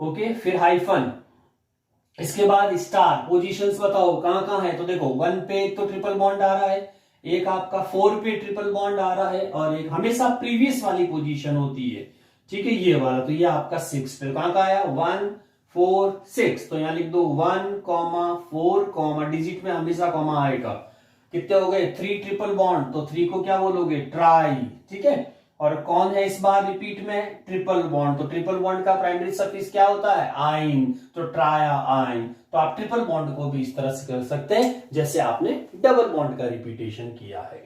ओके, फिर हाइफन, इसके बाद स्टार, पोजीशंस बताओ कहां कहां है, तो देखो 1 पे तो ट्रिपल बॉन्ड आ रहा है, एक आपका 4 पे ट्रिपल बॉन्ड आ रहा है, और एक हमेशा प्रीवियस वाली पोजीशन होती है, ठीक है, ये वाला, तो ये आपका 6 पे कहां का आया, 1, 4, 6, तो यहां लिख दो 1, 4, डिजिट में हमेशा कॉमा आएगा। कितने हो गए, 3 ट्रिपल बॉन्ड, तो 3 को क्या बोलोगे, ट्राई, ठीक है, और कौन है इस बार रिपीट में, ट्रिपल बॉन्ड, तो ट्रिपल बॉन्ड का प्राइमरी सफिक्स क्या होता है, आइन, तो ट्राया आइन। तो आप ट्रिपल बॉन्ड को भी इस तरह से कर सकते हैं जैसे आपने डबल बॉन्ड का रिपीटेशन किया है।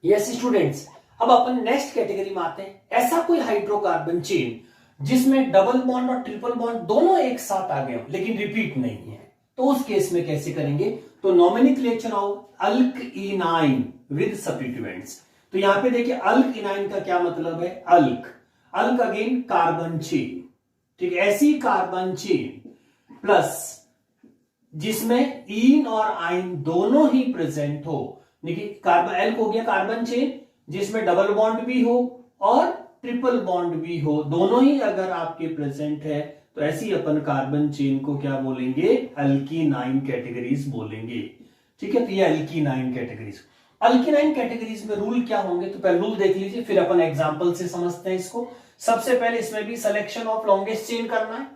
यस स्टूडेंट्स, अब अपन नेक्स्ट कैटेगरी में आते हैं। ऐसा कोई हाइड्रोकार्बन चेन जिसमें डबल बॉन्ड और ट्रिपल बॉन्ड दोनों एक साथ आ गए लेकिन रिपीट नहीं है, तो उस केस में कैसे करेंगे, तो नॉमेनक्लेचर ऑफ अल्कइनाइन विद सब्स्टिट्यूएंट्स। तो यहां पे देखिए अल्कइनाइन का क्या मतलब है, अल्क अगेन कार्बन चेन, ठीक है, ऐसी कार्बन चेन प्लस जिसमें इन और आइन दोनों ही प्रेजेंट हो, देखिए कार्बन एल्क हो गया कार्बन चेन जिसमें डबल बॉन्ड भी हो और ट्रिपल बॉन्ड भी हो, दोनों ही अगर आपके प्रेजेंट है तो ऐसी अपन कार्बन चेन को क्या बोलेंगे, अल्कीनाइन कैटेगरीज बोलेंगे, ठीक है, तो ये अल्कीनाइन कैटेगरीज। अल्कीनाइन कैटेगरीज में रूल क्या होंगे, तो पहले रूल देख लीजिए फिर अपन एग्जांपल से समझते हैं इसको। सबसे पहले इसमें भी सिलेक्शन ऑफ लॉन्गेस्ट चेन करना है,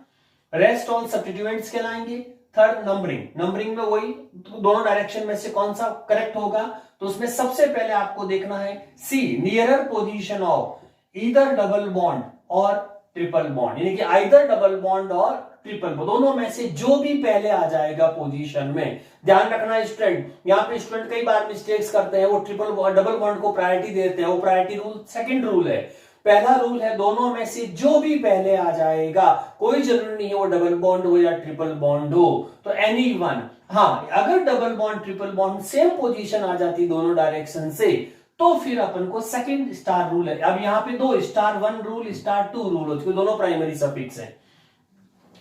रेस्ट ऑल सब्स्टिट्यूएंट्स कहलाएंगे। थर्ड नंबरिंग में वही दोनों डायरेक्शन में से कौन सा करेक्ट होगा, तो उसमें सबसे पहले आपको देखना है see nearer position of either double bond और ट्रिपल बॉन्ड, यानी कि आइदर डबल बॉन्ड और ट्रिपल बॉन्ड, दोनों में से जो भी पहले आ जाएगा पोजीशन में। ध्यान रखना स्टूडेंट, यहाँ पे स्टूडेंट कई बार मिस्टेक्स करते हैं, वो ट्रिपल डबल बॉन्ड को प्रायोरिटी देते हैं, वो प्रायोरिटी रूल सेकंड रूल है। पहला रूल है दोनों में से जो भी पहले आ जाएगा, कोई जरूरी नहीं है वो डबल बॉन्ड हो या ट्रिपल बॉन्ड हो, तो एनी वन। हाँ, अगर double bond triple bond same position आ जाती दोनों डायरेक्शन से, तो फिर अपन को सेकंड स्टार रूल है। अब यहाँ पे दो star one rule, star two rule हो चुके, दोनों प्राइमरी सफिक्स है।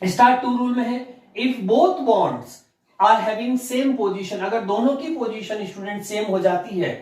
स्टार टू रूल में है if both bonds are having same position, अगर दोनों की पोजीशन स्टूडेंट सेम हो जाती है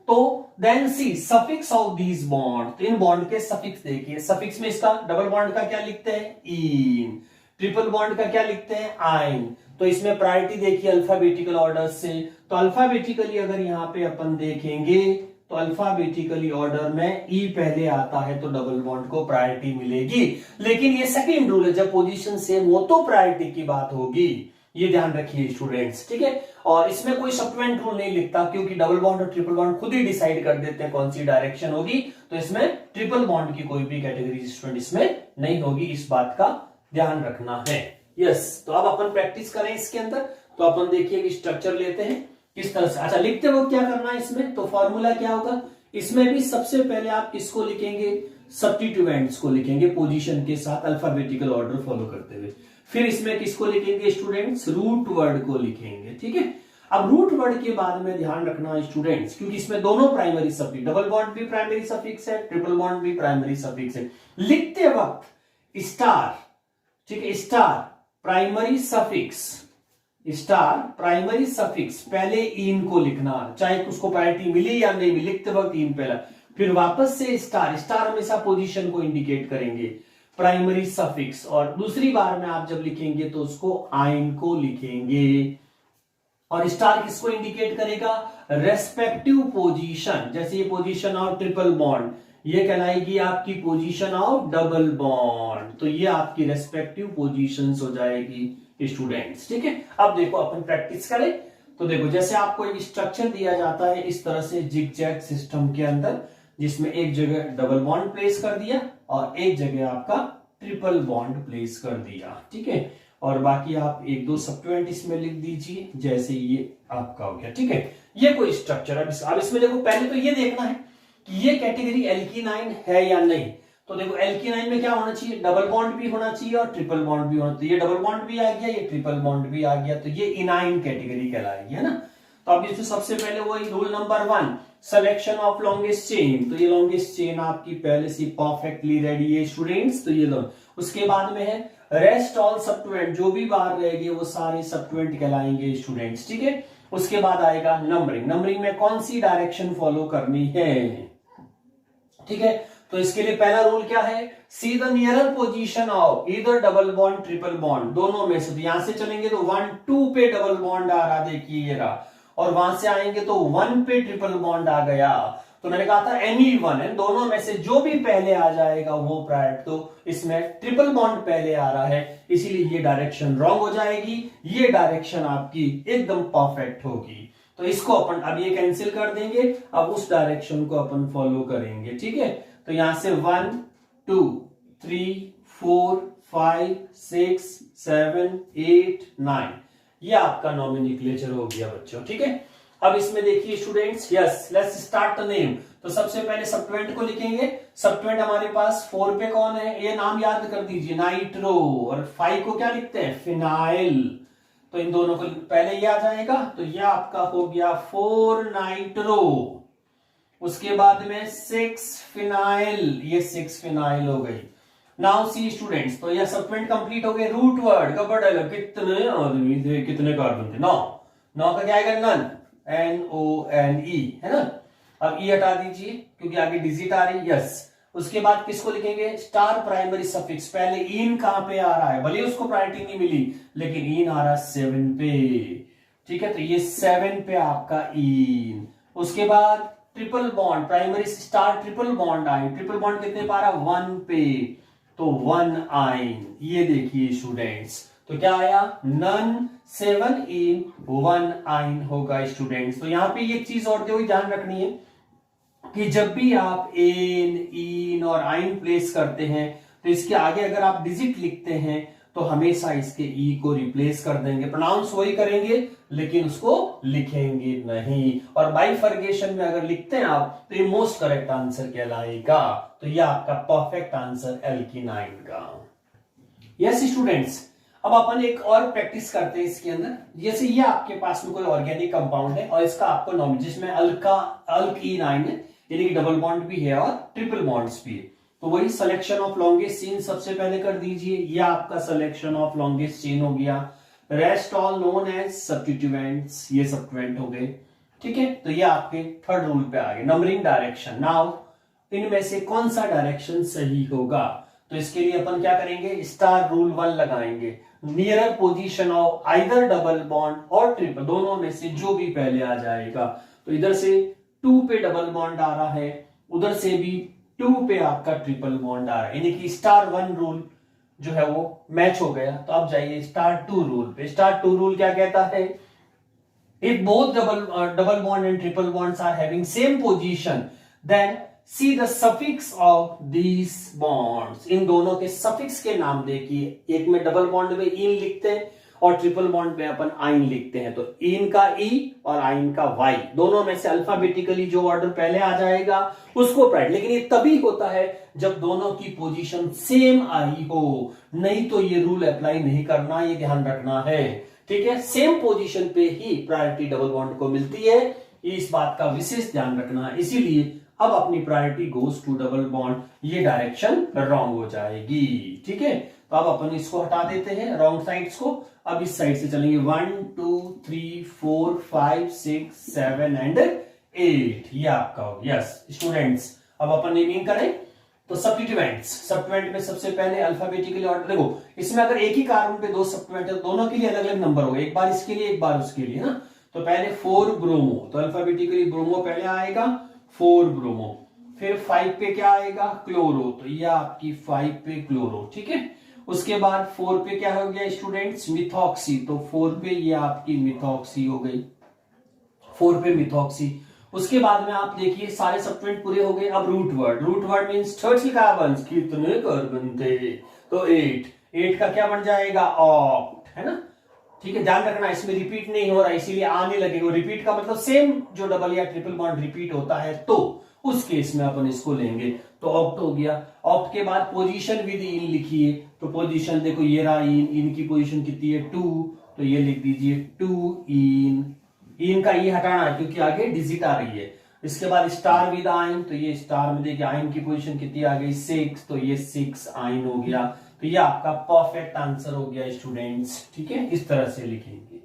तो then see suffix of these bond, तो इन बॉन्ड के सफिक्स देखिए। सफिक्स में इसका डबल बॉन्ड का क्या लिखते हैं, इन, ट्रिपल बॉन्ड का क्या लिखते हैं, आइन। तो इसमें प्रायोरिटी देखिए अल्फाबेटिकल ऑर्डर से, तो अल्फाबेटिकली अगर यहाँ पे अपन देखेंगे तो अल्फाबेटिकली ऑर्डर में ई पहले आता है तो डबल बॉन्ड को प्रायोरिटी मिलेगी। लेकिन ये सेकंड रूल है, जब पोजीशन सेम हो तो प्रायोरिटी की बात होगी, ये ध्यान रखिए स्टूडेंट्स, ठीक है। और इसमें कोई सप्लीमेंट रूल नहीं लिखता, क्योंकि डबल बॉन्ड और ट्रिपल बॉन्ड खुद ही डिसाइड कर देते हैं कौन सी डायरेक्शन होगी, तो इसमें ट्रिपल बॉन्ड की कोई भी कैटेगरी स्टूडेंट इसमें नहीं होगी, इस बात का ध्यान रखना है। यस, तो अब अपन प्रैक्टिस करें इसके अंदर। तो अपन देखिए कि स्ट्रक्चर लेते हैं किस तरह से। अच्छा, लिखते वक्त क्या करना है इसमें, तो फॉर्मूला क्या होगा, इसमें भी सबसे पहले आप किसको लिखेंगे, सब्स्टिट्यूएंट्स को लिखेंगे पोजीशन के साथ अल्फाबेटिकल ऑर्डर फॉलो करते हुए। फिर इसमें किसको लिखेंगे स्टूडेंट्स, रूट वर्ड को लिखेंगे, ठीक है। अब रूट वर्ड के बाद में ध्यान रखना स्टूडेंट्स, क्योंकि इसमें दोनों प्राइमरी सफिक्स, डबल बॉन्ड भी प्राइमरी सफिक्स है, ट्रिपल बॉन्ड भी प्राइमरी सफिक्स है। लिखते वक्त स्टार, ठीक है, star primary suffix, star primary suffix पहले इन को लिखना, चाहे उसको प्रायोरिटी मिली या नहीं मिली, लिखते वक्त इन पहला, फिर वापस से स्टार, स्टार हमेशा पोजीशन को इंडिकेट करेंगे, प्राइमरी सफिक्स, और दूसरी बार में आप जब लिखेंगे तो उसको आइन को लिखेंगे। और स्टार किसको इंडिकेट करेगा, रेस्पेक्टिव पोजीशन, जैसे ये पोजीशन ऑफ ट्रिपल बॉन्ड, ये कहलाएगी आपकी पोजीशन ऑफ डबल बॉन्ड, तो ये आपकी रेस्पेक्टिव पोजीशंस हो जाएगी स्टूडेंट्स, ठीक है। अब देखो अपन प्रैक्टिस करें, तो देखो जैसे आपको एक स्ट्रक्चर दिया जाता है इस तरह से जिगजैग सिस्टम के अंदर, जिसमें एक जगह डबल बॉन्ड प्लेस कर दिया और एक जगह आपका ट्रिपल बॉन्ड प्लेस कर दिया, ठीक है। और बाकी आप एक दो सब्स्टिट्यूएंट इसमें लिख दीजिए, जैसे ये आपका हो गया, ठीक है। ये कोई स्ट्रक्चर है। अब इसमें देखो पहले तो ये देखना है कि ये कैटेगरी एल्कीनाइन है या नहीं। तो देखो एल्कीनाइन में क्या होना चाहिए, डबल बॉन्ड भी होना चाहिए और ट्रिपल बॉन्ड भी होना चाहिए। ये डबल बॉन्ड भी आ गया, ये ट्रिपल बॉन्ड भी आ गया, तो ये इनाइन कैटेगरी कहलाएगी, है ना। तो अब इसमें सबसे पहले वही rule number 1, selection of longest chain, तो ये लॉन्गेस्ट चेन आपकी पहले से परफेक्टली रेडी है स्टूडेंट्स, तो ये लो। उसके बाद में है रेस्ट ऑल सब्स्टिट्यूएंट, जो भी बाहर रहेंगे वो सारे सब्स्टिट्यूएंट कहलाएंगे स्टूडेंट्स, ठीक है। उसके बाद आएगा नंबरिंग, नंबरिंग में कौन सी डायरेक्शन फॉलो करनी है, ठीक है। तो इसके लिए पहला रूल क्या है, सी the nearer position of either double bond triple bond, दोनों में से। तो यहां से चलेंगे तो 1 2 पे डबल बॉन्ड आ रहा, देखिए ये रहा, और वहां से आएंगे तो 1 पे ट्रिपल बॉन्ड आ गया। तो मैंने कहा था एनी वन है, दोनों में से जो भी पहले आ जाएगा वो प्रायोरिटी, तो इसमें ट्रिपल बॉन्ड पहले आ रहा है, इसीलिए ये डायरेक्शन रॉन्ग हो जाएगी, ये डायरेक्शन आपकी एकदम परफेक्ट होगी। तो इसको अपन अब ये कैंसिल कर देंगे, अब उस डायरेक्शन को अपन फॉलो करेंगे, ठीक है। तो यहां से 1 2 3 4 5 6 7 8 9, ये आपका नॉमेनक्लेचर हो गया बच्चों, ठीक है। अब इसमें देखिए students, yes let's start the name. तो सबसे पहले सब्स्टिट्यूएंट को लिखेंगे। सब्स्टिट्यूएंट हमारे पास 4 पे कौन है, ये नाम याद कर दीजिए, नाइट्रो, और 5 को क्या लिखते हैं, फिनाइल। तो इन दोनों को पहले ये आ जाएगा, तो ये आपका हो गया 4 नाइट्रो। उसके बाद में 6 फिनाइल, ये 6 फिनाइल हो गई। नाउ सी स्टूडेंट्स, तो यह सब्स्टिट्यूएंट कंप्लीट हो गए। रूट वर्ड का बड़ा कितने आदमी थे, कितने कार्बन थे, 9 का क्या आएगा, नन, NONE, है ना। अब ई हटा दीजिए क्योंकि आगे डिजिट आ रही, यस। उसके बाद किसको लिखेंगे, स्टार प्राइमरी सफिक्स, पहले इन कहां पे आ रहा है, भले उसको प्रायोरिटी नहीं मिली लेकिन इन आ रहा है 7 पे, ठीक है। तो ये 7 पे आपका इन। उसके बाद triple bond, primary star triple bond आइन, ट्रिपल बॉन्ड कितने पा रहा, 1 पे, तो 1 आइन। ये देखिए स्टूडेंट्स, तो क्या आया, नन 7 इन 1 आइन होगा स्टूडेंट्स। तो यहां पे ये चीज और ध्यान रखनी है कि जब भी आप एन इन और आइन प्लेस करते हैं तो इसके आगे अगर आप डिजिट लिखते हैं तो हमेशा इसके ई को रिप्लेस कर देंगे, प्रोनाउंस वही करेंगे लेकिन उसको लिखेंगे नहीं। और बाइफर्गेशन में अगर लिखते हैं आप तो ये मोस्ट करेक्ट आंसर कहलाएगा। तो ये आपका परफेक्ट आंसर एल्कीनाइन का। यस स्टूडेंट्स, अब अपन एक और प्रैक्टिस करते हैं इसके अंदर। जैसे ये आपके पास में कोई ऑर्गेनिक कंपाउंड है और इसका आपको नॉर्मल, जिसमें अल्कीनाइन है यानी कि डबल बॉन्ड भी है और ट्रिपल बॉन्ड्स भी है, तो वही सिलेक्शन ऑफ लॉन्गेस्ट चेन सबसे पहले कर दीजिए। ये आपका सिलेक्शन ऑफ लॉन्गेस्ट चेन हो गया। Rest all known as substituents, ये सब्स्टिट्यूएंट हो गए, ठीक है। तो ये आपके थर्ड रूल पे आ गए, नंबरिंग डायरेक्शन। नाउ इनमें से कौन सा डायरेक्शन सही होगा, तो इसके लिए अपन क्या करेंगे, स्टार रूल 1 लगाएंगे। Nearer position of either double bond और ट्रिपल, दोनों में से जो भी पहले आ जाएगा। तो इधर से 2 पे डबल बॉन्ड आ रहा है, उधर से भी 2 पे आपका ट्रिपल बॉन्ड आ रहा है, यानी कि स्टार 1 रूल जो है वो मैच हो गया। तो आप जाइए स्टार 2 रूल पे। स्टार 2 रूल क्या कहता है, if both double bond and triple bonds are having same position then see the suffix of these bonds. इन दोनों के सफिक्स के नाम देखिए, एक में डबल बॉन्ड में इन लिखते हैं और ट्रिपल बॉन्ड में अपन आइन लिखते हैं। तो इन का ई और आइन का वाई, दोनों में से अल्फाबेटिकली जो ऑर्डर पहले आ जाएगा उसको प्राइड। लेकिन ये तभी होता है जब दोनों की पोजीशन सेम आई हो, नहीं तो ये रूल अप्लाई नहीं करना, ये ध्यान रखना है, ठीक है। सेम पोजीशन पे ही प्रायोरिटी डबल बॉन्ड को मिलती है, इस बात का विशेष ध्यान रखना है। इसीलिए अब अपनी priority goes to double bond, ये डायरेक्शन रॉन्ग हो जाएगी, ठीक है। तो अब अपन इसको हटा देते हैं रॉन्ग साइड्स को। अब इस साइड से चलेंगे 1 2 3 4 5 6 7 एंड 8, ये आपका हो। यस स्टूडेंट्स, अब अपन नेमिंग करें तो सब्स्टिट्यूएंट्स, सब्स्टिट्यूएंट में सबसे पहले अल्फाबेटिकली ऑर्डर, देखो इसमें अगर एक ही कार्बन पे 2 सब्स्टिट्यूएंट है, दोनों के लिए अलग अलग नंबर होगा, एक बार इसके लिए एक बार उसके लिए ना। तो पहले 4 ब्रोमो, तो अल्फाबेटिकली ब्रोमो पहले आएगा, 4 ब्रोमो। फिर 5 पे क्या आएगा, क्लोरो, तो ये आपकी 5 पे क्लोरो, ठीक है। उसके बाद 4 पे क्या हो गया स्टूडेंट्स, मिथॉक्सी, तो 4 पे ये आपकी मिथॉक्सी हो गई, 4 पे मिथॉक्सी। उसके बाद में आप देखिए सारे सब्स्टिट्यूएंट पूरे हो गए। अब root word means total carbon, कितने कार्बन थे, तो 8 का क्या बन जाएगा, ऑक्ट, है ना, ठीक है। ध्यान रखना इसमें रिपीट नहीं हो रहा, इसीलिए आने लगेगा। रिपीट का मतलब सेम जो डबल या ट्रिपल बॉन्ड रिपीट होता है, तो उस केस में अपन इसको लेंगे। तो ऑक्ट हो गया। ऑक्ट के बाद पोजीशन विद इन लिखिए, तो पोजीशन देखो ये रहा इन की पोजीशन कितनी है 2, तो ये लिख दीजिए 2 इन का ये हटाना है क्योंकि आगे डिजिट आ रही है। इसके बाद स्टार विद आइन, तो ये स्टार में देखिए आइन की पोजीशन कितनी आ गई 6, तो ये 6 आइन हो गया। तो ये आपका परफेक्ट आंसर हो गया स्टूडेंट्स, ठीक है। इस तरह से लिखेंगे।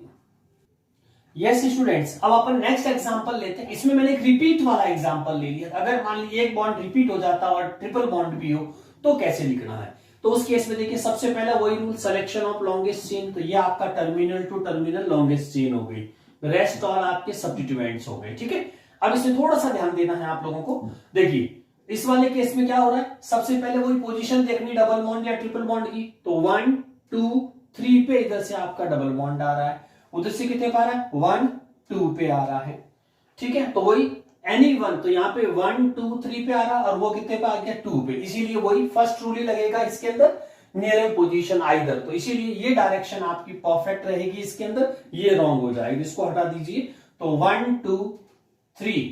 यस स्टूडेंट्स, अब अपन नेक्स्ट एग्जांपल लेते हैं। इसमें मैंने एक रिपीट वाला एग्जांपल ले लिया। अगर मान लीजिए एक बॉन्ड रिपीट हो जाता और ट्रिपल बॉन्ड भी हो तो कैसे लिखना है, तो उस केस में देखिए सबसे पहला वही rule, selection of longest chain, तो ये आपका terminal to terminal longest chain हो गई। रेस्ट ऑल आपके सब्स्टिट्यूएंट्स हो गए, ठीक है। अब इसमें थोड़ा सा ध्यान देना है आप लोगों को। देखिए इस वाले केस में क्या हो रहा है, सबसे पहले वही पोजीशन देखनी डबल बॉन्ड या ट्रिपल बॉन्ड की, तो 1 2 3 पे इधर से आपका डबल बॉन्ड आ रहा है, उधर से कितने पे आ रहा है 1 2 पे आ रहा है, ठीक है। तो वही एनी वन, तो यहाँ पे 1 2 3 पे आ रहा और वो कितने पे आ गया 2 पे, इसीलिए वही फर्स्ट रूल ही लगेगा इसके अंदर, नियर पोजीशन आइदर। तो इसीलिए ये डायरेक्शन आपकी परफेक्ट रहेगी इसके अंदर, ये रॉन्ग हो जाएगी, इसको हटा दीजिए। तो 1 2 3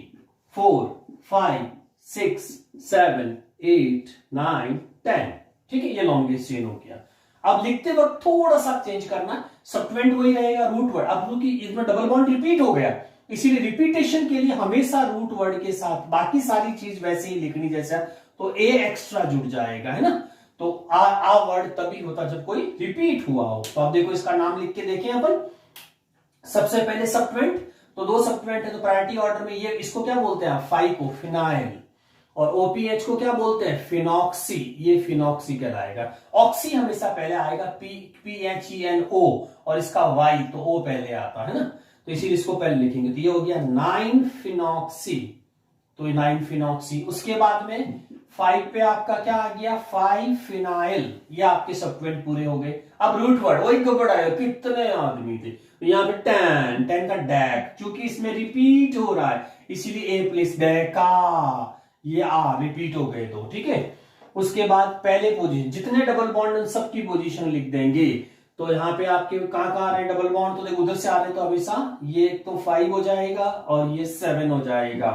4 5 6 7 8 9 10, ठीक है, ये लॉन्गेस्ट चेन हो गया। अब लिखते वक्त थोड़ा सा चेंज करना, सब्स्टिट्यूएंट वही रहेगा रूट वर्ड। अब क्योंकि इसमें डबल बॉन्ड रिपीट हो गया, इसीलिए रिपीटेशन के लिए हमेशा रूट वर्ड के साथ बाकी सारी चीज वैसे ही लिखनी जैसा, तो ए एक्स्ट्रा जुड़ जाएगा, है ना। तो आ वर्ड तभी होता जब कोई रिपीट हुआ हो। तो अब देखो इसका नाम लिख के देखें अपन। सबसे पहले सब्स्टिट्यूएंट, तो 2 सब्स्टिट्यूएंट है, तो प्रायोरिटी ऑर्डर में ये इसको क्या बोलते हैं, फाइको, फिनाइल, और ओपीएच को क्या बोलते हैं, फिनॉक्सी, ये फिनॉक्सी कहलाएगा। ऑक्सी हमेशा पहले आएगा, PHENO, और इसका वाई तो ओ पहले आता है ना, तो इसीलिए इसको पहले लिखेंगे। तो ये हो गया 9 फिनॉक्सी, तो 9 फिनॉक्सी। उसके बाद में 5 पे आपका क्या आ गया 5 फिनाइल, ये आपके सब्स्टिट्यूएंट पूरे हो गए। अब रूट वर्ड वही गड़बड़ आया, कितने आदमी थे, तो यहाँ पे 10 का डैक, चूंकि इसमें रिपीट हो रहा है इसीलिए ए प्लस डैका, ये रिपीट हो गए तो, ठीक है। उसके बाद पहले पोजीशन, जितने डबल बॉन्ड उन सबकी पोजीशन लिख देंगे। तो यहाँ पे आपके कहां कहां आ रहे हैं डबल बॉन्ड, तो देखो उधर से आ रहे हैं, तो हमेशा ये तो 5 हो जाएगा और ये 7 हो जाएगा।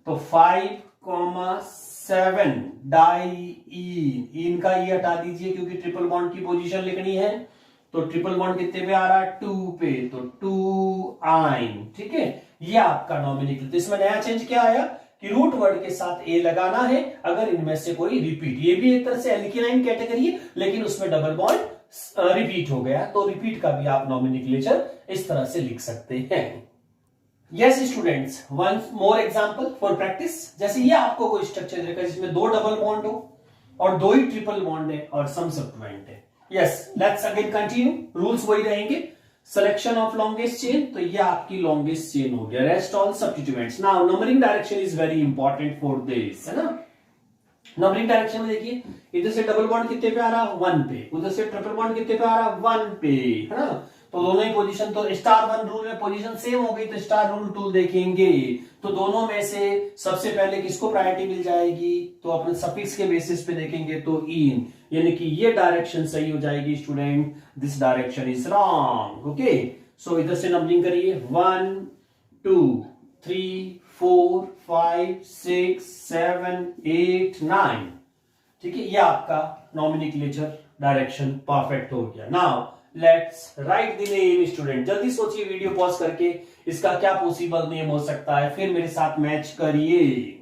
तो 5,7 डाई इन का ये हटा दीजिए क्योंकि ट्रिपल बॉन्ड की पोजीशन लिखनी है। तो ट्रिपल बॉन्ड कितने पे आ रहा है, 2 पे, तो 2 आइन। ठीक है, ये आपका नॉमिनिक्लेचर। तो इसमें नया चेंज क्या आया कि रूट वर्ड के साथ ए लगाना है अगर इनमें से कोई रिपीट। ये भी एक तरह से एल्किनाइन कैटेगरी है लेकिन उसमें डबल बॉन्ड रिपीट हो गया, तो रिपीट का भी आप नॉमिनिक्लेचर इस तरह से लिख सकते हैं। Yes students, one more example for practice. जैसे ये आपको कोई स्ट्रक्चर देगा जिसमें 2 डबल बॉन्ड हो और 2 ही ट्रिपल बॉन्ड है और सम सब्स्टिट्यूएंट है। Yes, let's again continue. Rules वही रहेंगे। सिलेक्शन ऑफ लॉन्गेस्ट चेन, तो ये आपकी लॉन्गेस्ट चेन हो गया। Rest all substituents. Now numbering direction is very important for this, है ना। नंबरिंग डायरेक्शन में देखिए, इधर से डबल बॉन्ड कितने पे आ रहा है, 1 पे, उधर से ट्रिपल बॉन्ड कितने पे आ रहा है, 1 पे, है ना। तो दोनों ही पोजीशन, तो स्टार 1 रूल में पोजीशन सेम हो गई तो स्टार रूल 2 देखेंगे। तो दोनों में से सबसे पहले किसको प्रायोरिटी मिल जाएगी, तो अपने सफिक्स के बेसिस पे देखेंगे तो इन, यानी कि ये डायरेक्शन सही हो जाएगी student, this direction is wrong. Okay, so इधर से नंबरिंग करिए, 1 2 3 4 5 6 7 8 9। ठीक है, ये आपका नॉमिनिक्लेचर डायरेक्शन परफेक्ट हो गया। Now let's write the name student. जल्दी सोचिए वीडियो पॉज करके, इसका क्या पॉसिबल नेम हो सकता है, फिर मेरे साथ मैच करिए।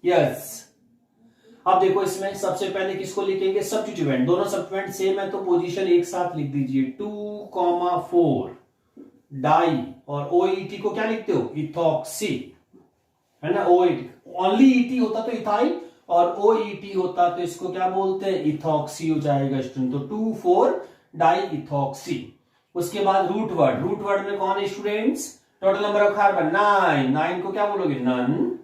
यस, अब देखो इसमें सबसे पहले किसको लिखेंगे, सब्स्टिट्यूएंट। दोनों सब्स्टिट्यूएंट सेम है तो पोजीशन एक साथ लिख दीजिए, 2,4 डाई, और ओईटी को क्या लिखते हो, इथॉक्सी, है ना। ओईटी ओनली ईटी होता तो इथाइल और ओईटी होता तो इसको क्या बोलते हैं, इथॉक्सी हो जाएगा स्टूडेंट। तो 2,4 डाई इथॉक्सी। उसके बाद रूट वर्ड, रूट वर्ड में कौन है students, total number of carbon 9, 9 को क्या बोलोगे, नन।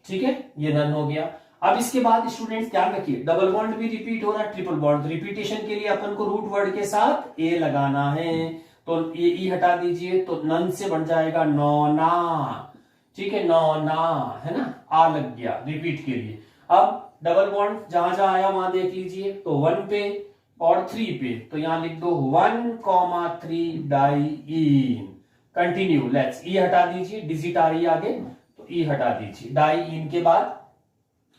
ठीक है, ये नन हो गया। अब इसके बाद स्टूडेंट्स ध्यान रखिए, डबल बॉन्ड भी रिपीट हो रहा है, ट्रिपल बॉन्ड। रिपीटेशन के लिए अपन को रूट वर्ड के साथ ए लगाना है, तो ये ई हटा दीजिए, तो नन से बन जाएगा नौना। ठीक है, नौना, है ना, आ लग गया रिपीट के लिए। अब डबल बॉन्ड जहां जहां आया वहां देख लीजिए, तो 1 पे और 3 पे, तो यहां लिख दो 1,3 डाई इन। कंटिन्यू, लेट्स, ई हटा दीजिए, डिजिट आ रही है आगे, तो ई हटा दीजिए। डाई इन के बाद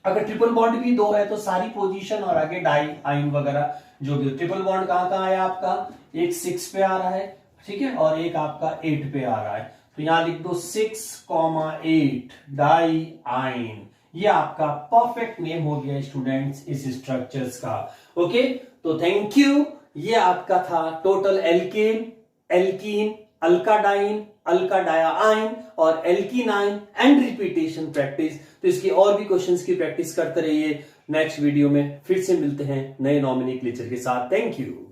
अगर ट्रिपल बॉन्ड भी 2 है तो सारी पोजीशन और आगे डाई आइन वगैरह जो भी। ट्रिपल बॉन्ड कहां कहां आया आपका, एक 6 पे आ रहा है, ठीक है, और एक आपका 8 पे आ रहा है, तो यहां लिख दो 6,8 डाई आइन। ये आपका परफेक्ट नेम हो गया स्टूडेंट्स इस स्ट्रक्चर्स का। ओके, तो थैंक यू। ये आपका था टोटल एल्केन, एल्कीन, अल्काडाइन, अल्काडायाइन और एल्कीनाइन एंड रिपीटेशन प्रैक्टिस। तो इसकी और भी क्वेश्चंस की प्रैक्टिस करते रहिए। नेक्स्ट वीडियो में फिर से मिलते हैं नए नॉमिनिक्लेचर के साथ। Thank you.